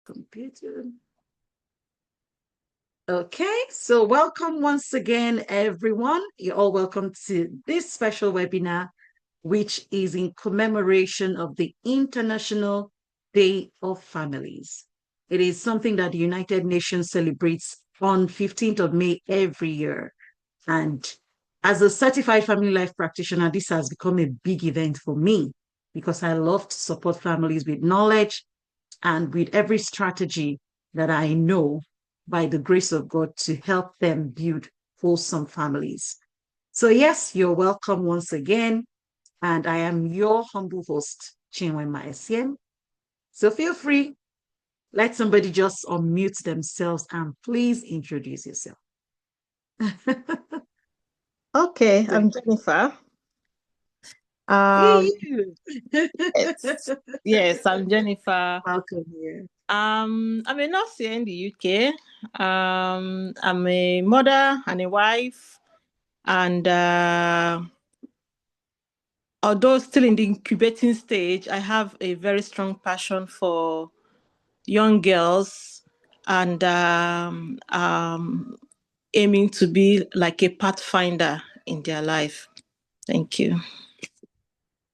Computer. Okay, so welcome once again, everyone. You're all welcome to this special webinar, which is in commemoration of the International Day of Families. It is something that the United Nations celebrates on 15th of May every year. And as a certified family life practitioner, this has become a big event for me because I love to support families with knowledge and with every strategy that I know by the grace of God to help them build wholesome families. So, yes, you're welcome once again. And I am your humble host, Chinwemma Essien. So, feel free, let somebody just unmute themselves and please introduce yourself. Okay, I'm Jennifer. Hey, Um, you. yes, I'm Jennifer. Welcome here. I'm a nurse here in the UK. I'm a mother and a wife, and although still in the incubating stage, I have a very strong passion for young girls, and aiming to be like a pathfinder in their life. Thank you.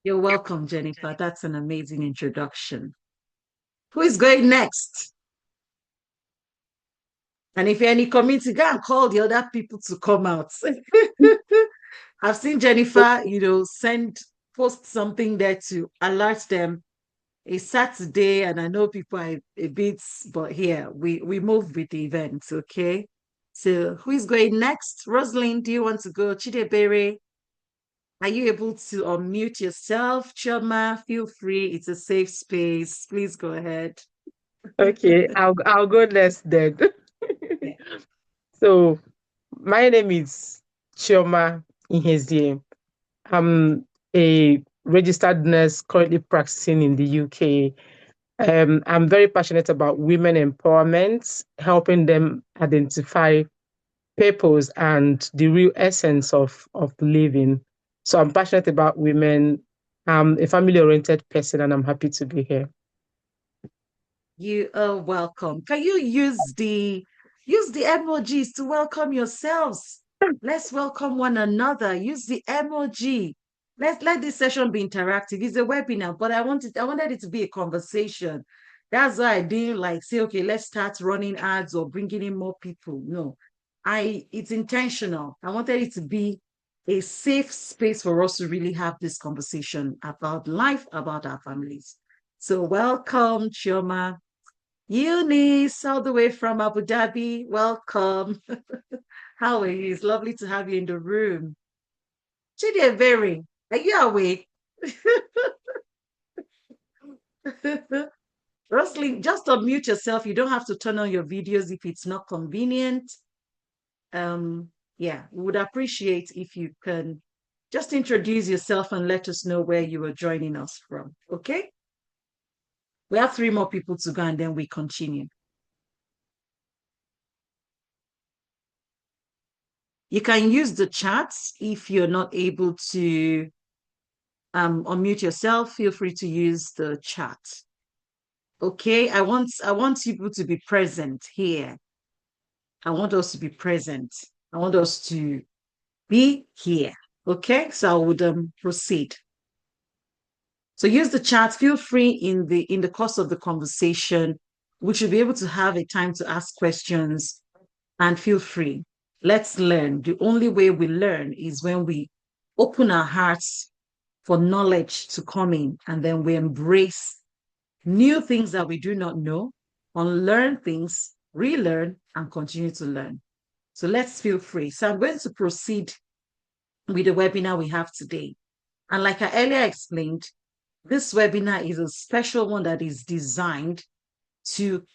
You're welcome, Jennifer. That's an amazing introduction. Who is going next? And if you're in the community, go and call the other people to come out. I've seen Jennifer, post something there to alert them. It's Saturday, and I know people are a bit, but here we move with the event, okay? So who is going next? Rosalind, do you want to go? Chidebere, are you able to unmute yourself? Choma, feel free. It's a safe space. Please go ahead. Okay, I'll go next then. Yeah. So my name is Chioma Iheziem. I'm a registered nurse currently practicing in the UK. I'm very passionate about women empowerment, helping them identify purpose and the real essence of living. So I'm passionate about women. I'm a family-oriented person, and I'm happy to be here. You are welcome. Can you use the emojis to welcome yourselves? Let's welcome one another. Use the emoji. Let's let this session be interactive. It's a webinar, but I wanted it to be a conversation. That's why I didn't like say, okay, let's start running ads or bringing in more people. No, it's intentional. I wanted it to be a safe space for us to really have this conversation about life, about our families. So welcome, Chioma. Eunice, all the way from Abu Dhabi. Welcome. How are you? It's lovely to have you in the room. Chidie, are you awake? Rosalind, just unmute yourself. You don't have to turn on your videos if it's not convenient. Um, yeah, we would appreciate if you can just introduce yourself and let us know where you are joining us from. Okay? We have 3 more people to go and then we continue. You can use the chat if you're not able to unmute yourself. Feel free to use the chat. Okay, I want people to be present here. I want us to be present. I want us to be here. Okay, so I would proceed. So use the chat. Feel free in the course of the conversation. We should be able to have a time to ask questions and feel free. Let's learn. The only way we learn is when we open our hearts for knowledge to come in and then we embrace new things that we do not know, unlearn things, relearn, and continue to learn. So let's feel free. So I'm going to proceed with the webinar we have today. And like I earlier explained, this webinar is a special one that is designed to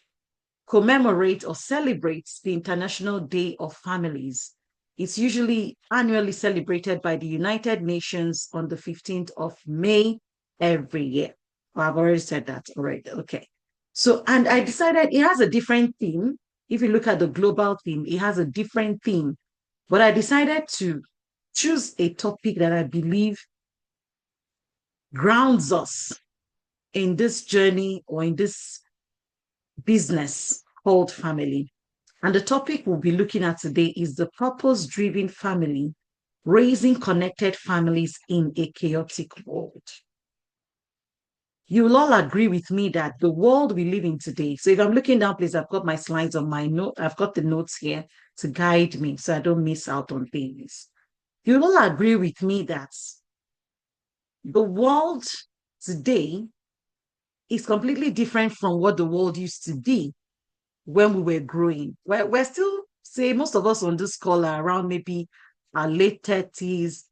commemorate or celebrate the International Day of Families. It's usually annually celebrated by the United Nations on the 15th of May every year. Oh, I've already said that. All right. Okay. So, and I decided it has a different theme. If you look at the global theme, it has a different theme. But I decided to choose a topic that I believe grounds us in this journey or in this business called family. And the topic we'll be looking at today is the purpose-driven family, raising connected families in a chaotic world. You'll all agree with me that the world we live in today, so if I'm looking down, please, I've got my slides on my note, I've got the notes here to guide me so I don't miss out on things. You'll all agree with me that the world today is completely different from what the world used to be when we were growing. We're still, say, most of us on this call are around maybe our late 30s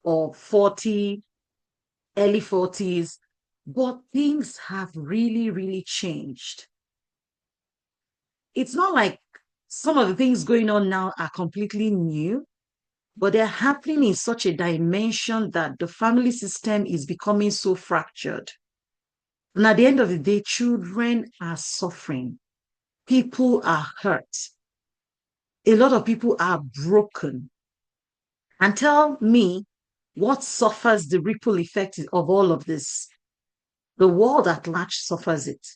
or 40, early 40s, but things have really, really changed. It's not like some of the things going on now are completely new, but they're happening in such a dimension that the family system is becoming so fractured. And at the end of the day, children are suffering. People are hurt. A lot of people are broken. And tell me what suffers the ripple effect of all of this. The world at large suffers it.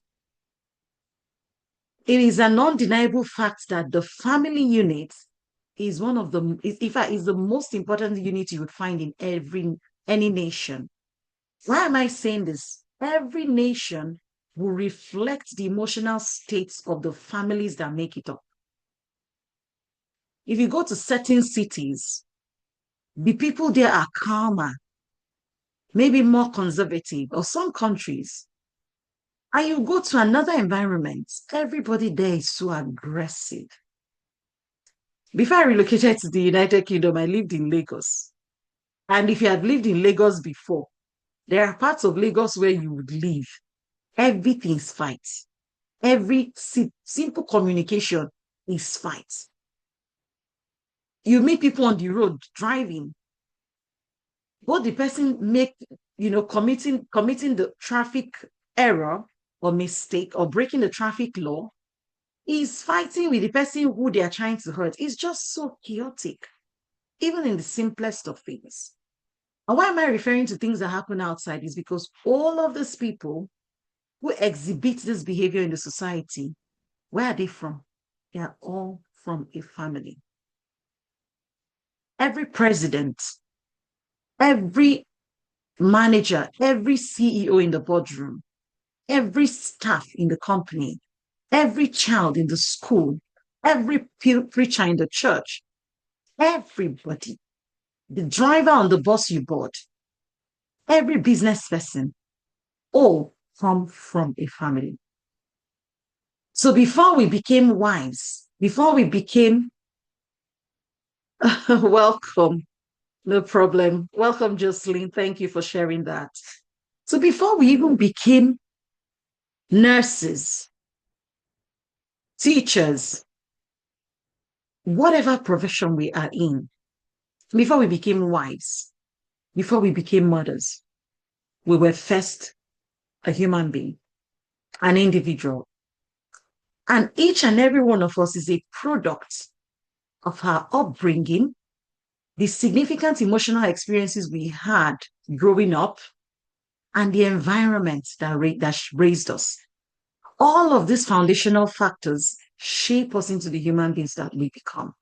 It is an undeniable fact that the family unit is one of the, in fact, is the most important unit you would find in any nation. Why am I saying this? Every nation will reflect the emotional states of the families that make it up. If you go to certain cities, the people there are calmer, maybe more conservative, or some countries. And you go to another environment, everybody there is so aggressive. Before I relocated to the United Kingdom, I lived in Lagos. And if you had lived in Lagos before, there are parts of Lagos where you would live. Everything's fight. Every simple communication is fight. You meet people on the road driving. Both the person committing the traffic error or mistake or breaking the traffic law is fighting with the person who they are trying to hurt. It's just so chaotic, even in the simplest of things. And why am I referring to things that happen outside is because all of these people who exhibit this behavior in the society, where are they from? They are all from a family. Every president, every manager, every CEO in the boardroom, every staff in the company, every child in the school, every preacher in the church, everybody, the driver on the bus you board, every business person, all come from a family. So before we became wives, before we became, welcome, no problem. Welcome, Jocelyn. Thank you for sharing that. So before we even became nurses, teachers, whatever profession we are in, before we became wives, before we became mothers, we were first a human being, an individual. And each and every one of us is a product of our upbringing, the significant emotional experiences we had growing up, and the environment that raised us. All of these foundational factors shape us into the human beings that we become.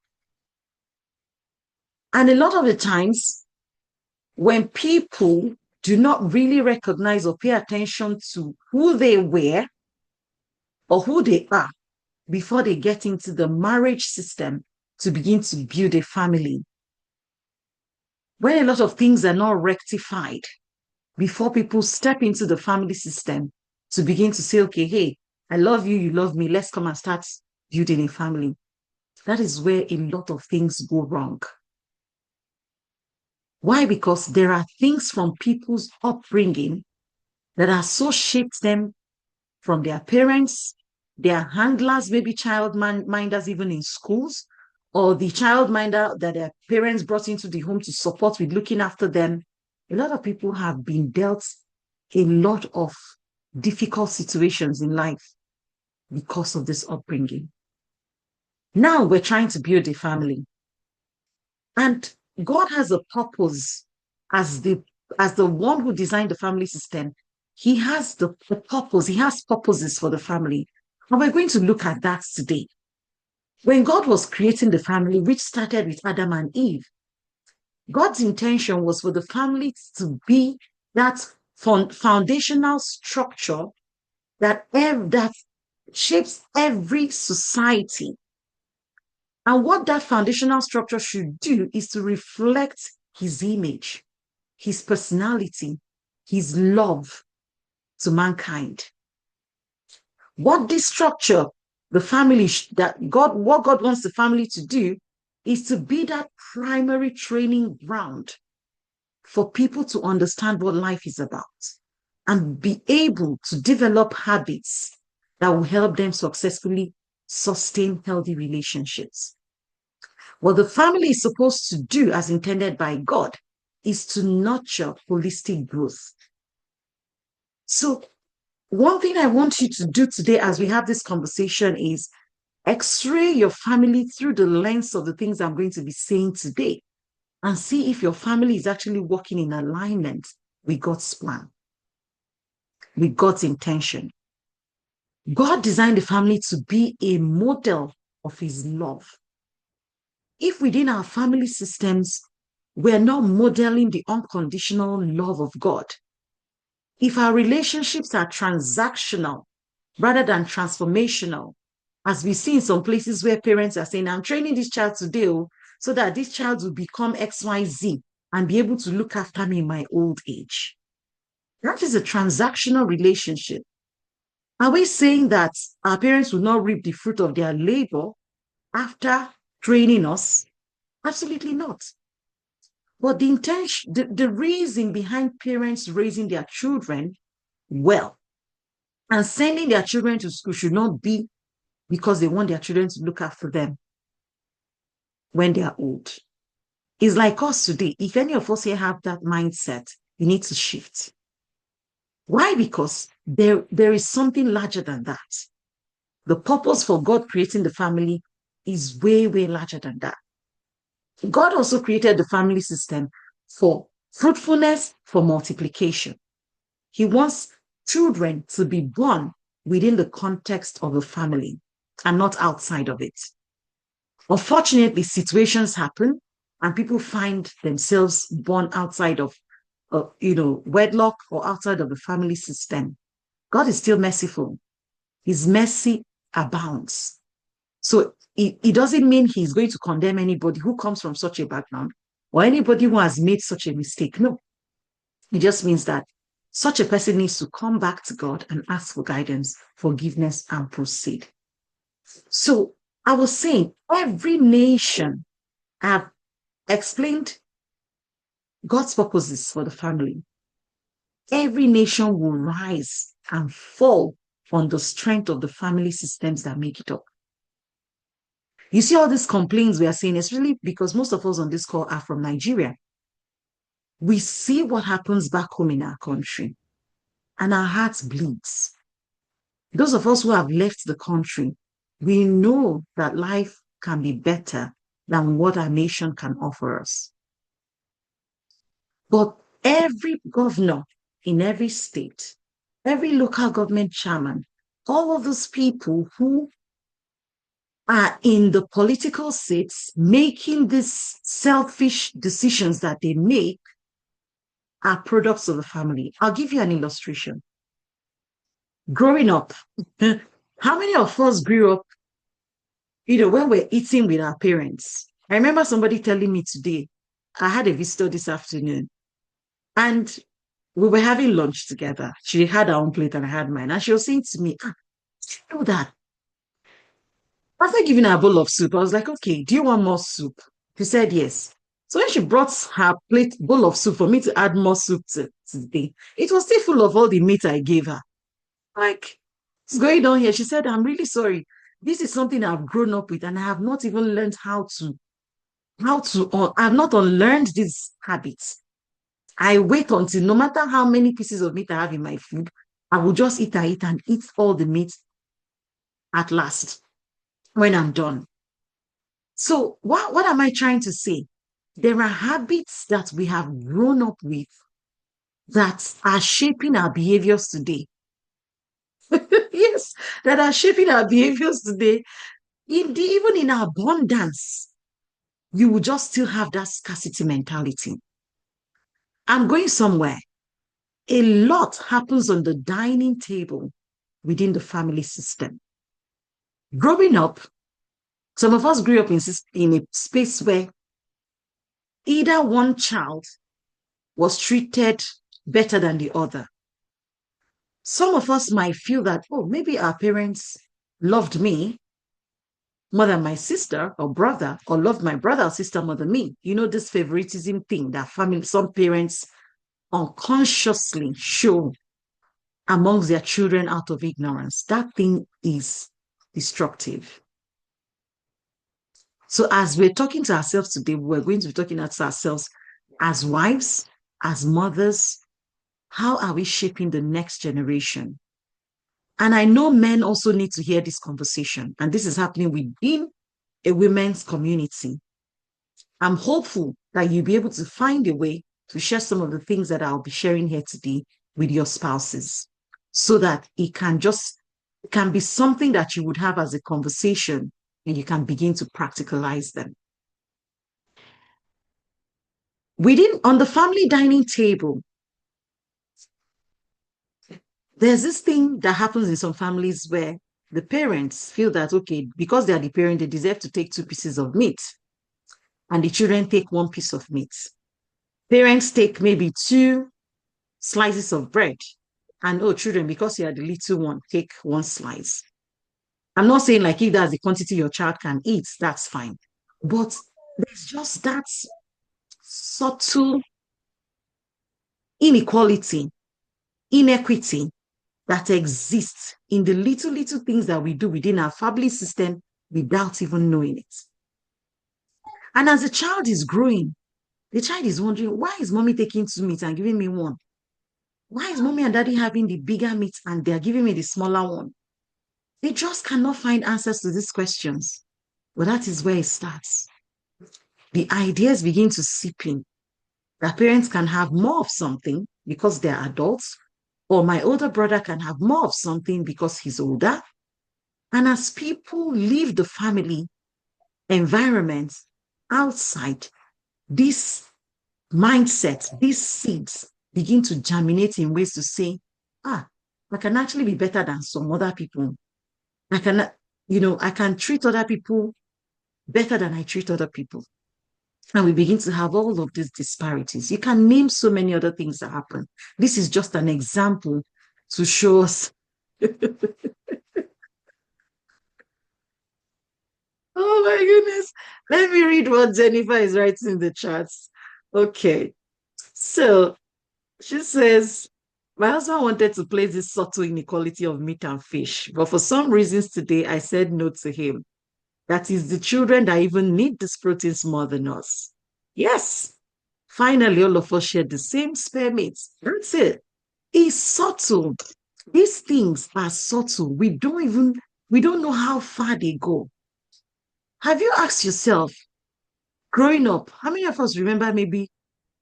And a lot of the times, when people do not really recognize or pay attention to who they were or who they are before they get into the marriage system to begin to build a family, when a lot of things are not rectified before people step into the family system to begin to say, okay, hey, I love you, you love me, let's come and start building a family. That is where a lot of things go wrong. Why? Because there are things from people's upbringing that are so shaped them from their parents, their handlers, maybe child minders, even in schools, or the child minder that their parents brought into the home to support with looking after them. A lot of people have been dealt a lot of difficult situations in life because of this upbringing. Now we're trying to build a family. And God has a purpose as the one who designed the family system. He has the purpose, he has purposes for the family. And we're going to look at that today. When God was creating the family, which started with Adam and Eve, God's intention was for the family to be that foundational structure that shapes every society. And what that foundational structure should do is to reflect his image, his personality, his love to mankind. What this structure, the family, what God wants the family to do is to be that primary training ground for people to understand what life is about and be able to develop habits that will help them successfully sustain healthy relationships. What the family is supposed to do, as intended by God, is to nurture holistic growth. So, one thing I want you to do today as we have this conversation is x-ray your family through the lens of the things I'm going to be saying today and see if your family is actually working in alignment with God's plan, with God's intention. God designed the family to be a model of his love. If within our family systems, we're not modeling the unconditional love of God, if our relationships are transactional rather than transformational, as we see in some places where parents are saying, I'm training this child today so that this child will become XYZ and be able to look after me in my old age. That is a transactional relationship. Are we saying that our parents will not reap the fruit of their labor after training us? Absolutely not. But the intention, the reason behind parents raising their children well and sending their children to school should not be because they want their children to look after them when they are old. It's like us today. If any of us here have that mindset, you need to shift. Why? Because there is something larger than that. The purpose for God creating the family is way, way larger than that. God also created the family system for fruitfulness, for multiplication. He wants children to be born within the context of the family and not outside of it. Unfortunately, situations happen and people find themselves born outside of wedlock or outside of the family system. God is still merciful. His mercy abounds. So it doesn't mean he's going to condemn anybody who comes from such a background or anybody who has made such a mistake. No, it just means that such a person needs to come back to God and ask for guidance, forgiveness, and proceed. So I was saying, every nation, I've explained God's purposes for the family. Every nation will rise and fall on the strength of the family systems that make it up. You see all these complaints we are seeing, it's really because most of us on this call are from Nigeria. We see what happens back home in our country and our hearts bleeds. Those of us who have left the country, we know that life can be better than what our nation can offer us. But every governor in every state, every local government chairman, all of those people who are in the political seats making these selfish decisions that they make are products of the family. I'll give you an illustration. Growing up, how many of us grew up, when we're eating with our parents? I remember somebody telling me today, I had a visitor this afternoon, and we were having lunch together. She had her own plate and I had mine. And she was saying to me, do you know that? After giving her a bowl of soup, I was like, okay, do you want more soup? She said yes. So when she brought her bowl of soup for me to add more soup to the thing, it was still full of all the meat I gave her. Like, what's going on here? She said, I'm really sorry. This is something I've grown up with and I have not even learned I've not unlearned these habits. I wait until no matter how many pieces of meat I have in my food, I will just eat and eat all the meat at last when I'm done. So what am I trying to say? There are habits that we have grown up with that are shaping our behaviors today. Yes, that are shaping our behaviors today. Even in abundance, you will just still have that scarcity mentality. I'm going somewhere. A lot happens on the dining table within the family system. Growing up, some of us grew up in a space where either one child was treated better than the other. Some of us might feel that, oh, maybe our parents loved me more than my sister or brother, or loved my brother or sister more than me. You know, this favoritism thing that some parents unconsciously show amongst their children out of ignorance. That thing is destructive. So, as we're talking to ourselves today, we're going to be talking to ourselves as wives, as mothers. How are we shaping the next generation? And I know men also need to hear this conversation, and this is happening within a women's community. I'm hopeful that you'll be able to find a way to share some of the things that I'll be sharing here today with your spouses so that it can be something that you would have as a conversation and you can begin to practicalize them. On the family dining table, there's this thing that happens in some families where the parents feel that, okay, because they are the parent, they deserve to take 2 pieces of meat and the children take 1 piece of meat. Parents take maybe 2 slices of bread. And oh, children, because you are the little one, take 1 slice. I'm not saying like if that's the quantity your child can eat, that's fine. But there's just that subtle inequality, inequity that exists in the little things that we do within our family system without even knowing it. And as the child is growing, the child is wondering, why is mommy taking 2 meat and giving me 1? Why is mommy and daddy having the bigger meat and they're giving me the smaller one? They just cannot find answers to these questions. But that is where it starts. The ideas begin to seep in that parents can have more of something because they're adults, or my older brother can have more of something because he's older. And as people leave the family environment outside, this mindset, these seeds begin to germinate in ways to say, I can actually be better than some other people. I can treat other people better than I treat other people. And we begin to have all of these disparities. You can name so many other things that happen. This is just an example to show us. Oh my goodness. Let me read what Jennifer is writing in the chats. Okay. So she says, my husband wanted to place this subtle inequality of meat and fish, but for some reasons today, I said no to him. That is the children that even need these proteins more than us. Yes. Finally, all of us share the same spare meat. That's it. It's subtle. These things are subtle. We don't know how far they go. Have you asked yourself, growing up, how many of us remember maybe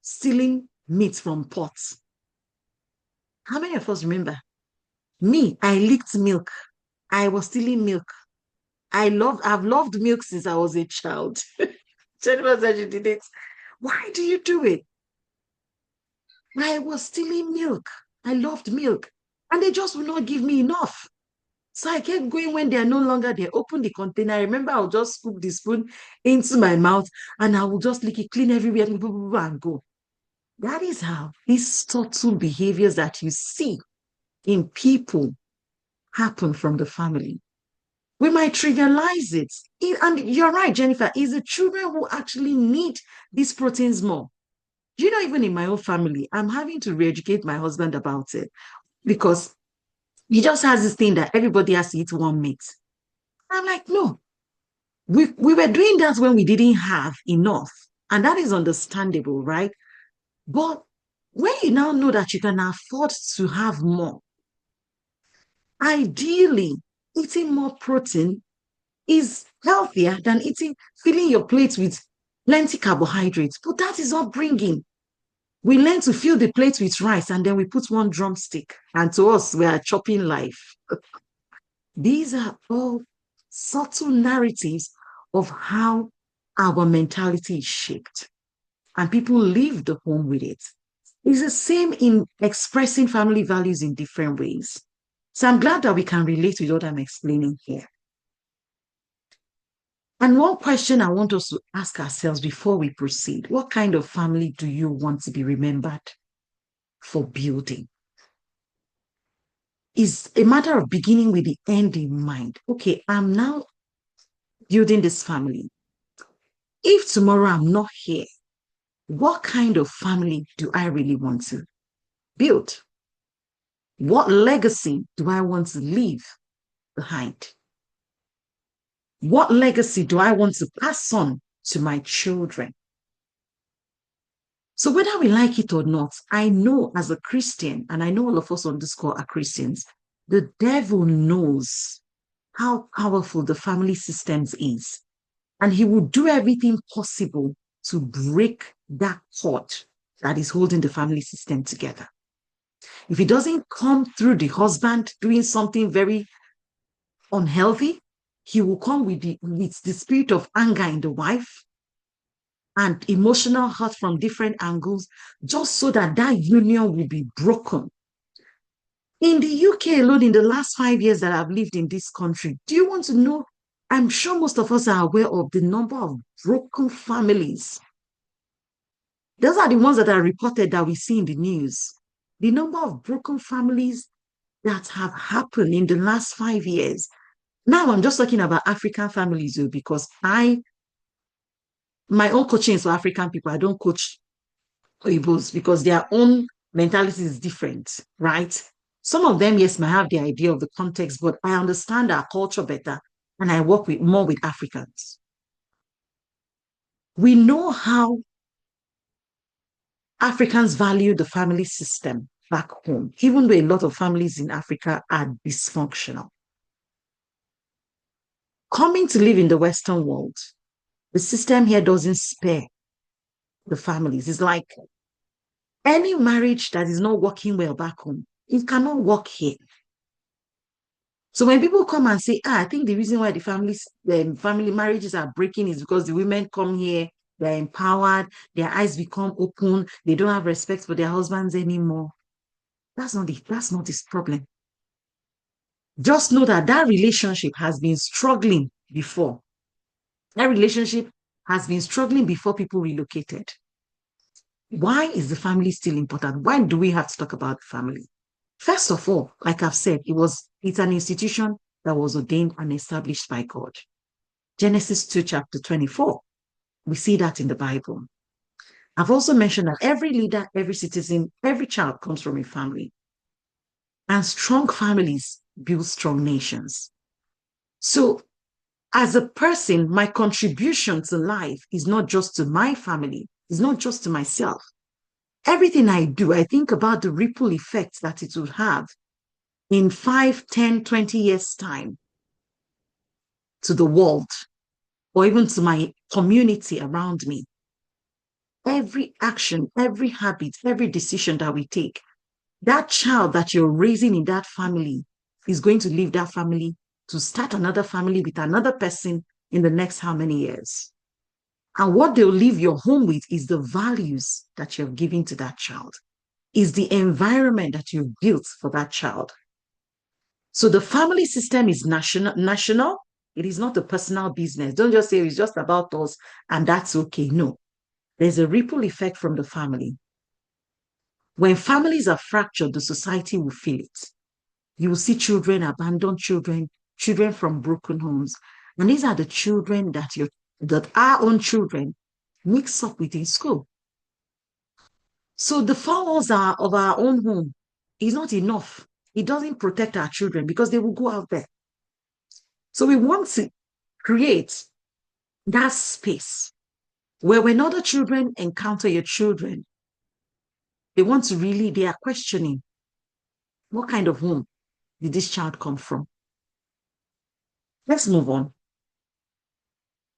stealing meat from pots? How many of us remember? Me, I licked milk. I was stealing milk. I've loved milk since I was a child. Jennifer said you did it. Why do you do it? I was stealing milk. I loved milk. And they just would not give me enough. So I kept going when they are no longer there. Open the container. I remember I'll just scoop the spoon into my mouth and I will just lick it clean everywhere and go. That is how these subtle behaviors that you see in people happen from the family. We might trivialize it. And you're right, Jennifer, it's the children who actually need these proteins more. You know, even in my own family, I'm having to re-educate my husband about it because he just has this thing that everybody has to eat 1 meat. I'm like, no, we were doing that when we didn't have enough. And that is understandable, right? But when you now know that you can afford to have more, ideally, eating more protein is healthier than filling your plate with plenty carbohydrates. But that is upbringing. We learn to fill the plate with rice and then we put one drumstick. And to us, we are chopping life. These are all subtle narratives of how our mentality is shaped. And people leave the home with it. It's the same in expressing family values in different ways. So I'm glad that we can relate with what I'm explaining here. And one question I want us to ask ourselves before we proceed, what kind of family do you want to be remembered for building? It's a matter of beginning with the end in mind. Okay, I'm now building this family. If tomorrow I'm not here, what kind of family do I really want to build? What legacy do I want to leave behind? What legacy do I want to pass on to my children? So whether we like it or not, I know as a Christian, and I know all of us on this call are Christians, the devil knows how powerful the family systems is. And he will do everything possible to break that cord that is holding the family system together. If it doesn't come through the husband doing something very unhealthy, he will come with the spirit of anger in the wife and emotional hurt from different angles, just so that that union will be broken. In the UK alone, in the last 5 years that I've lived in this country, do you want to know? I'm sure most of us are aware of the number of broken families. Those are the ones that are reported that we see in the news. The number of broken families that have happened in the last 5 years. Now I'm just talking about African families because my own coaching is for African people. I don't coach Oibos because their own mentality is different, right? Some of them, yes, might have the idea of the context, but I understand our culture better and I work more with Africans. We know how Africans value the family system back home, even though a lot of families in Africa are dysfunctional. Coming to live in the Western world, the system here doesn't spare the families. It's like any marriage that is not working well back home, it cannot work here. So when people come and say, I think the reason why the family marriages are breaking is because the women come here, they're empowered, their eyes become open, they don't have respect for their husbands anymore. That's not this problem. Just know that that relationship has been struggling before. That relationship has been struggling before people relocated. Why is the family still important? Why do we have to talk about the family? First of all, like I've said, it's an institution that was ordained and established by God. Genesis 2, chapter 24. We see that in the Bible. I've also mentioned that every leader, every citizen, every child comes from a family. And strong families build strong nations. So, as a person, my contribution to life is not just to my family, it's not just to myself. Everything I do, I think about the ripple effect that it will have in 5, 10, 20 years' time to the world or even to my community around me. Every action, every habit, every decision that we take, that child that you're raising in that family is going to leave that family to start another family with another person in the next how many years. And what they'll leave your home with is the values that you're giving to that child, is the environment that you've built for that child. So the family system is national. It is not a personal business. Don't just say it's just about us and that's okay. No, there's a ripple effect from the family. When families are fractured, the society will feel it. You will see children, abandoned children, children from broken homes. And these are the children that our own children mix up with in school. So the four walls of our own home is not enough. It doesn't protect our children because they will go out there. So we want to create that space where when other children encounter your children, they are questioning, what kind of home did this child come from? Let's move on.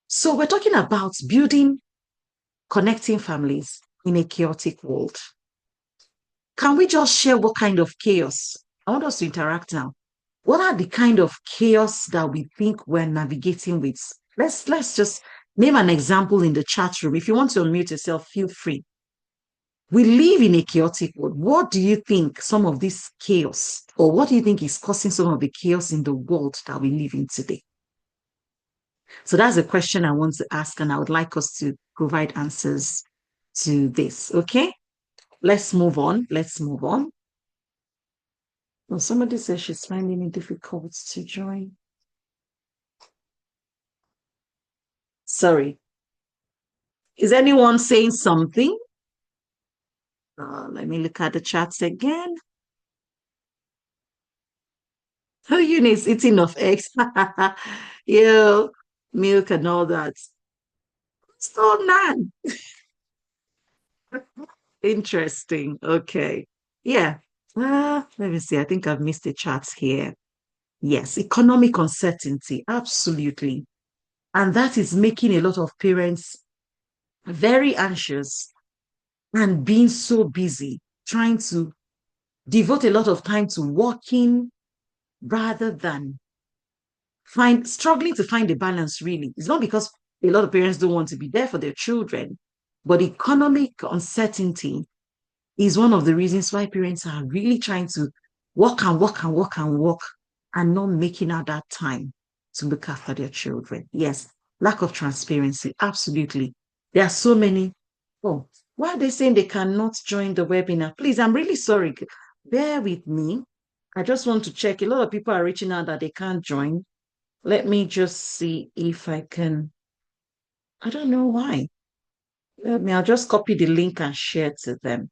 So we're talking about building, connecting families. in a chaotic world. Can we just share what kind of chaos? I want us to interact now. What are the kind of chaos that we think we're navigating with? Let's just name an example in the chat room. If you want to unmute yourself, feel free. We live in a chaotic world. What do you think some of this chaos, or what do you think is causing some of the chaos in the world that we live in today? So that's a question I want to ask, and I would like us to provide answers to this. Okay, let's move on. Let's move on. Well, somebody says she's finding it difficult to join. Sorry. Is anyone saying something? Let me look at the chats again. Oh, Eunice, eating of eggs. Yeah, milk and all that. So none. Interesting. Okay. Yeah. Let me see. I think I've missed the charts here. Yes, economic uncertainty. Absolutely. And that is making a lot of parents very anxious and being so busy, trying to devote a lot of time to working rather than struggling to find a balance, really. It's not because a lot of parents don't want to be there for their children, but economic uncertainty is one of the reasons why parents are really trying to work and work and work and work and not making out that time to look after their children. Yes, lack of transparency. Absolutely. There are so many. Oh, why are they saying they cannot join the webinar? Please, I'm really sorry. Bear with me. I just want to check. A lot of people are reaching out that they can't join. Let me just see if I can. I don't know why. I'll just copy the link and share to them.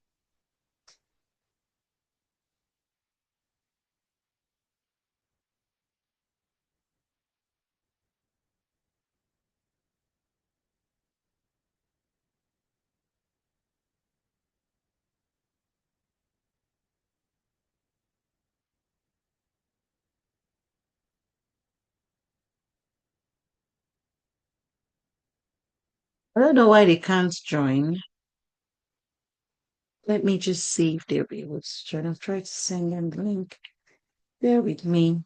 I don't know why they can't join. Let me just see if they'll be able to join. I'll try to send them the link. Bear with me.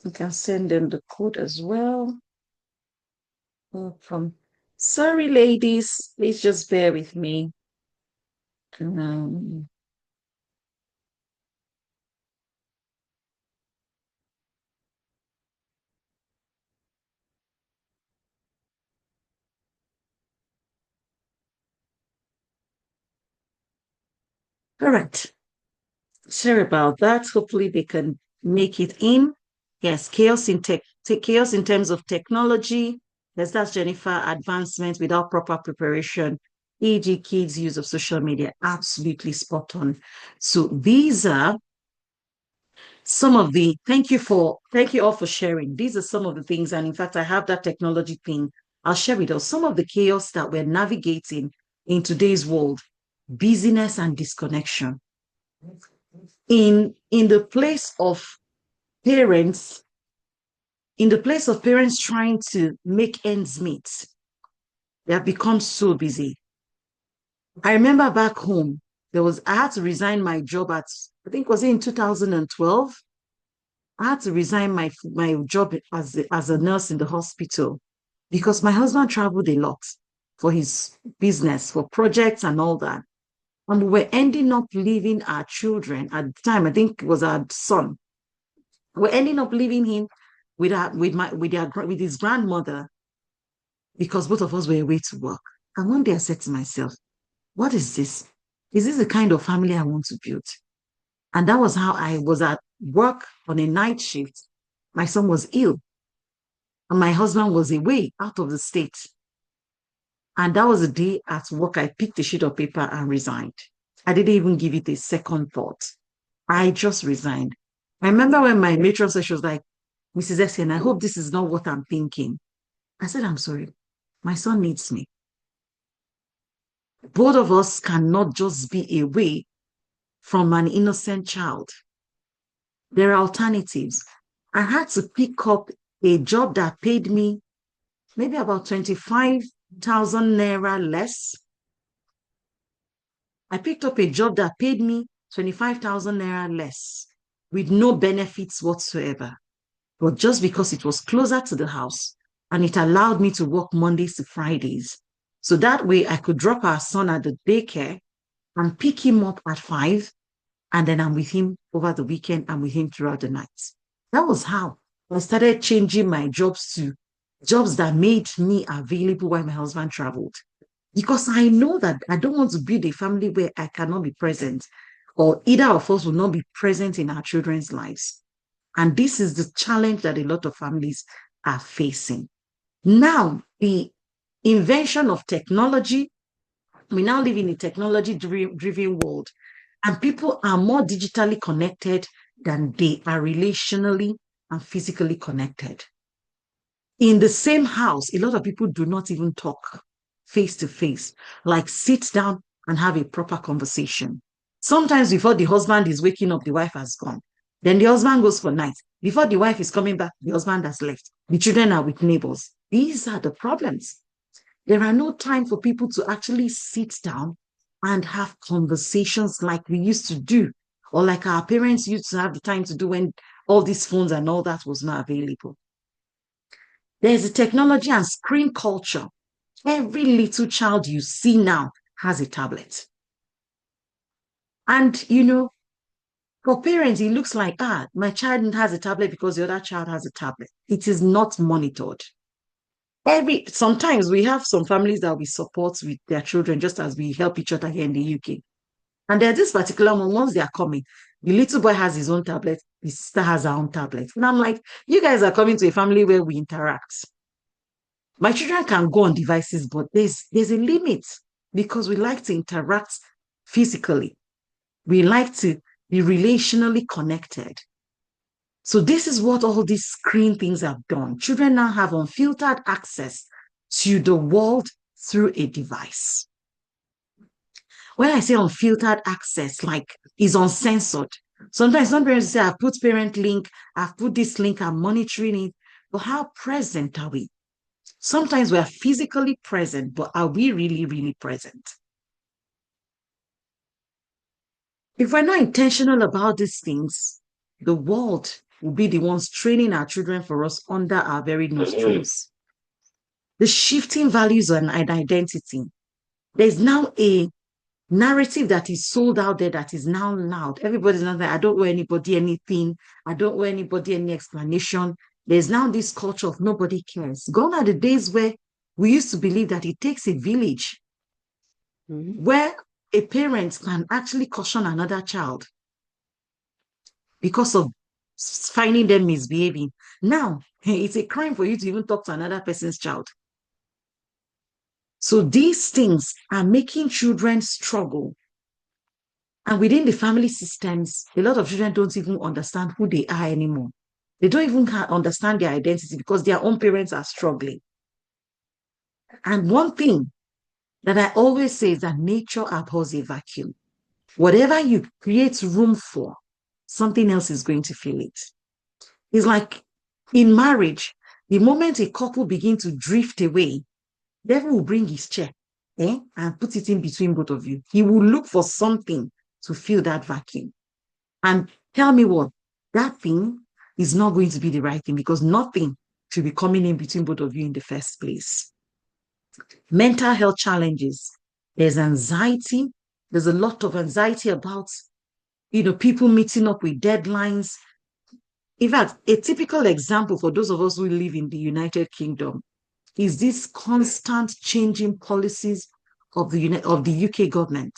You can send them the code as well. From sorry, ladies, please just bear with me. Um, all right. Sorry about that. Hopefully they can make it in. Yes, chaos in terms of technology. Yes, that's Jennifer. Advancement without proper preparation, e.g., kids' use of social media. Absolutely spot on. So these are some of the thank you all for sharing. These are some of the things, and in fact, I have that technology thing. I'll share with us some of the chaos that we're navigating in today's world, busyness and disconnection. In the place of parents, in the place of parents trying to make ends meet, they have become so busy. I remember back home, I had to resign my job I think was it in 2012. I had to resign my job as a nurse in the hospital because my husband traveled a lot for his business, for projects and all that. And we were ending up leaving our children at the time, I think it was our son. We're ending up leaving him with his grandmother because both of us were away to work. And one day I said to myself, what is this? Is this the kind of family I want to build? And that was how I was at work on a night shift. My son was ill and my husband was away out of the state. And that was the day at work I picked a sheet of paper and resigned. I didn't even give it a second thought. I just resigned. I remember when my matron said, she was like, Mrs. Essien, I hope this is not what I'm thinking. I said, I'm sorry. My son needs me. Both of us cannot just be away from an innocent child. There are alternatives. I had to pick up a job that paid me maybe about 25,000 naira less. I picked up a job that paid me 25,000 naira less with no benefits whatsoever. But just because it was closer to the house and it allowed me to work Mondays to Fridays. So that way I could drop our son at the daycare and pick him up at 5. And then I'm with him over the weekend. I'm with him throughout the night. That was how I started changing my jobs to jobs that made me available while my husband traveled. Because I know that I don't want to build a family where I cannot be present, or either of us will not be present in our children's lives. And this is the challenge that a lot of families are facing. Now, the invention of technology, we now live in a technology driven world, and people are more digitally connected than they are relationally and physically connected. In the same house, a lot of people do not even talk face to face, like sit down and have a proper conversation. Sometimes before the husband is waking up, the wife has gone. Then the husband goes for night. Before the wife is coming back, the husband has left. The children are with neighbors. These are the problems. There are no time for people to actually sit down and have conversations like we used to do, or like our parents used to have the time to do when all these phones and all that was not available. There's a technology and screen culture. Every little child you see now has a tablet. And, for parents, it looks like, my child has a tablet because the other child has a tablet. It is not monitored. Sometimes we have some families that we support with their children, just as we help each other here in the UK. And there's this particular one, once they are coming, the little boy has his own tablet, the sister has her own tablet. And I'm like, you guys are coming to a family where we interact. My children can go on devices, but there's a limit because we like to interact physically. We like to be relationally connected. So this is what all these screen things have done. Children now have unfiltered access to the world through a device. When I say unfiltered access, like is uncensored. Sometimes some parents say, I've put parent link, I've put this link, I'm monitoring it. But how present are we? Sometimes we are physically present, but are we really, really present? If we're not intentional about these things, the world will be the ones training our children for us under our very nostrils. The shifting values and identity. There's now a narrative that is sold out there that is now loud. Everybody's not like, I don't owe anybody anything. I don't owe anybody any explanation. There's now this culture of nobody cares. Gone are the days where we used to believe that it takes a village where a parent can actually caution another child because of finding them misbehaving. Now, it's a crime for you to even talk to another person's child. So these things are making children struggle. And within the family systems, a lot of children don't even understand who they are anymore. They don't even understand their identity because their own parents are struggling. And one thing that I always say is that nature abhors a vacuum. Whatever you create room for, something else is going to fill it. It's like in marriage, the moment a couple begin to drift away, the devil will bring his chair and put it in between both of you. He will look for something to fill that vacuum. And tell me what, that thing is not going to be the right thing because nothing should be coming in between both of you in the first place. Mental health challenges. There's anxiety. There's a lot of anxiety about, people meeting up with deadlines. In fact, a typical example for those of us who live in the United Kingdom is this constant changing policies of the UK government.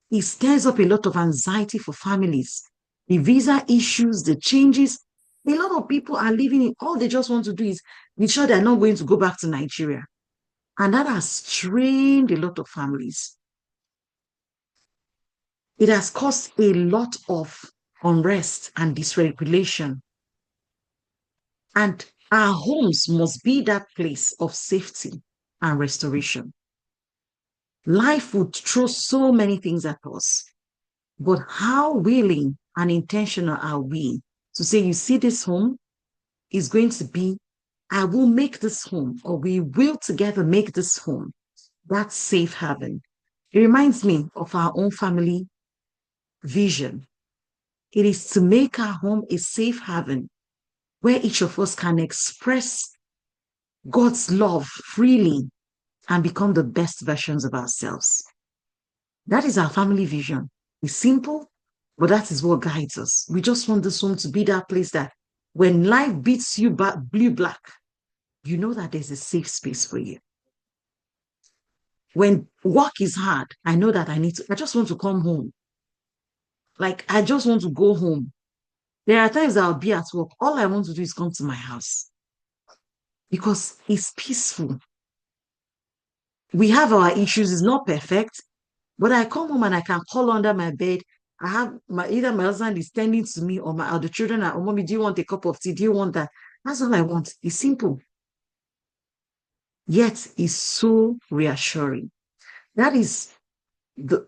It stirs up a lot of anxiety for families. The visa issues, the changes. A lot of people are living in, all they just want to do is be sure they're not going to go back to Nigeria. And that has strained a lot of families. It has caused a lot of unrest and dysregulation. And our homes must be that place of safety and restoration. Life would throw so many things at us. But how willing and intentional are we to say, you see, this home is going to be, I will make this home, or we will together make this home that safe haven. It reminds me of our own family vision. It is to make our home a safe haven where each of us can express God's love freely and become the best versions of ourselves. That is our family vision. It's simple, but that is what guides us. We just want this home to be that place that when life beats you back, blue black, you know that there's a safe space for you. When work is hard, I know that I just want to come home. Like, I just want to go home. There are times I'll be at work. All I want to do is come to my house because it's peaceful. We have our issues, it's not perfect, but I come home and I can call under my bed. I have either my husband is tending to me or the children are, oh, mommy, do you want a cup of tea? Do you want that? That's all I want. It's simple. Yet it's so reassuring. That is the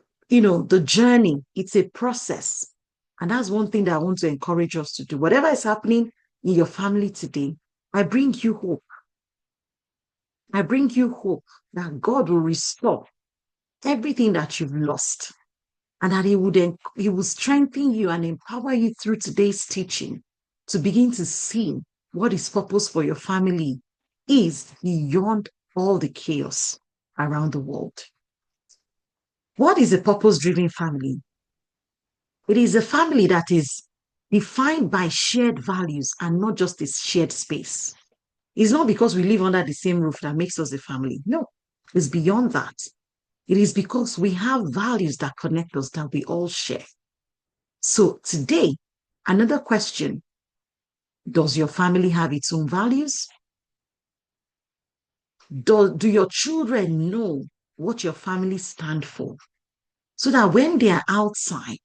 journey. It's a process. And that's one thing that I want to encourage us to do. Whatever is happening in your family today, I bring you hope. I bring you hope that God will restore everything that you've lost and that he will strengthen you and empower you through today's teaching to begin to see what his purpose for your family is beyond all the chaos around the world. What is a purpose-driven family? It is a family that is defined by shared values and not just a shared space. It's not because we live under the same roof that makes us a family. No, it's beyond that. It is because we have values that connect us that we all share. So today, another question: does your family have its own values? Do your children know what your family stand for? So that when they are outside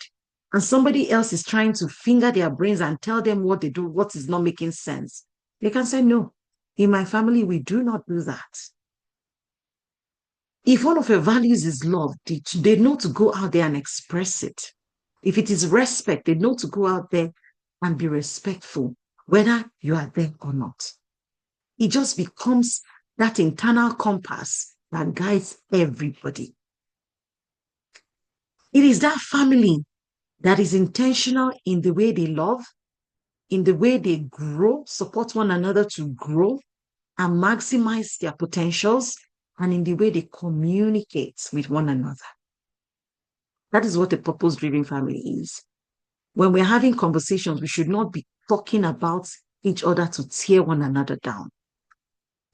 and somebody else is trying to finger their brains and tell them what they do, what is not making sense, they can say, no, in my family, we do not do that. If one of your values is love, they know to go out there and express it. If it is respect, they know to go out there and be respectful, whether you are there or not. It just becomes that internal compass that guides everybody. It is that family that is intentional in the way they love, in the way they grow, support one another to grow and maximize their potentials, and in the way they communicate with one another. That is what a purpose-driven family is. When we're having conversations, we should not be talking about each other to tear one another down.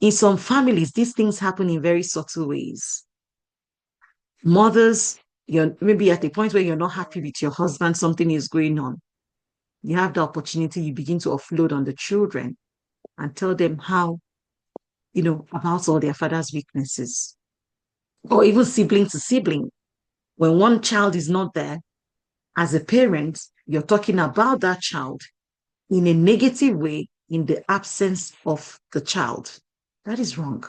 In some families, these things happen in very subtle ways. Mothers, you're maybe at a point where you're not happy with your husband, something is going on. You have the opportunity, you begin to offload on the children and tell them how, about all their father's weaknesses. Or even sibling to sibling. When one child is not there, as a parent, you're talking about that child in a negative way in the absence of the child. That is wrong.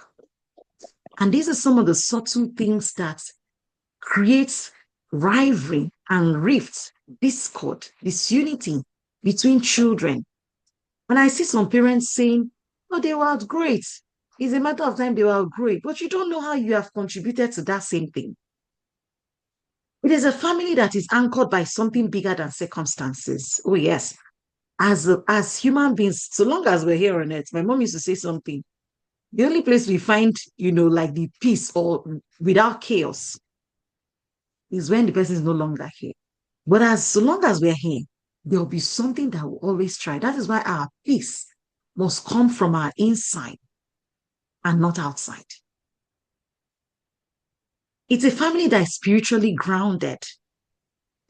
And these are some of the subtle things that create rivalry and rift, discord, disunity between children. When I see some parents saying, oh, they will outgrow it. It's a matter of time they will outgrow it. But you don't know how you have contributed to that same thing. It is a family that is anchored by something bigger than circumstances. Oh, yes. As human beings, so long as we're here on earth, my mom used to say something. The only place we find, like the peace or without chaos is when the person is no longer here. But so long as we're here, there'll be something that will always try. That is why our peace must come from our inside and not outside. It's a family that is spiritually grounded,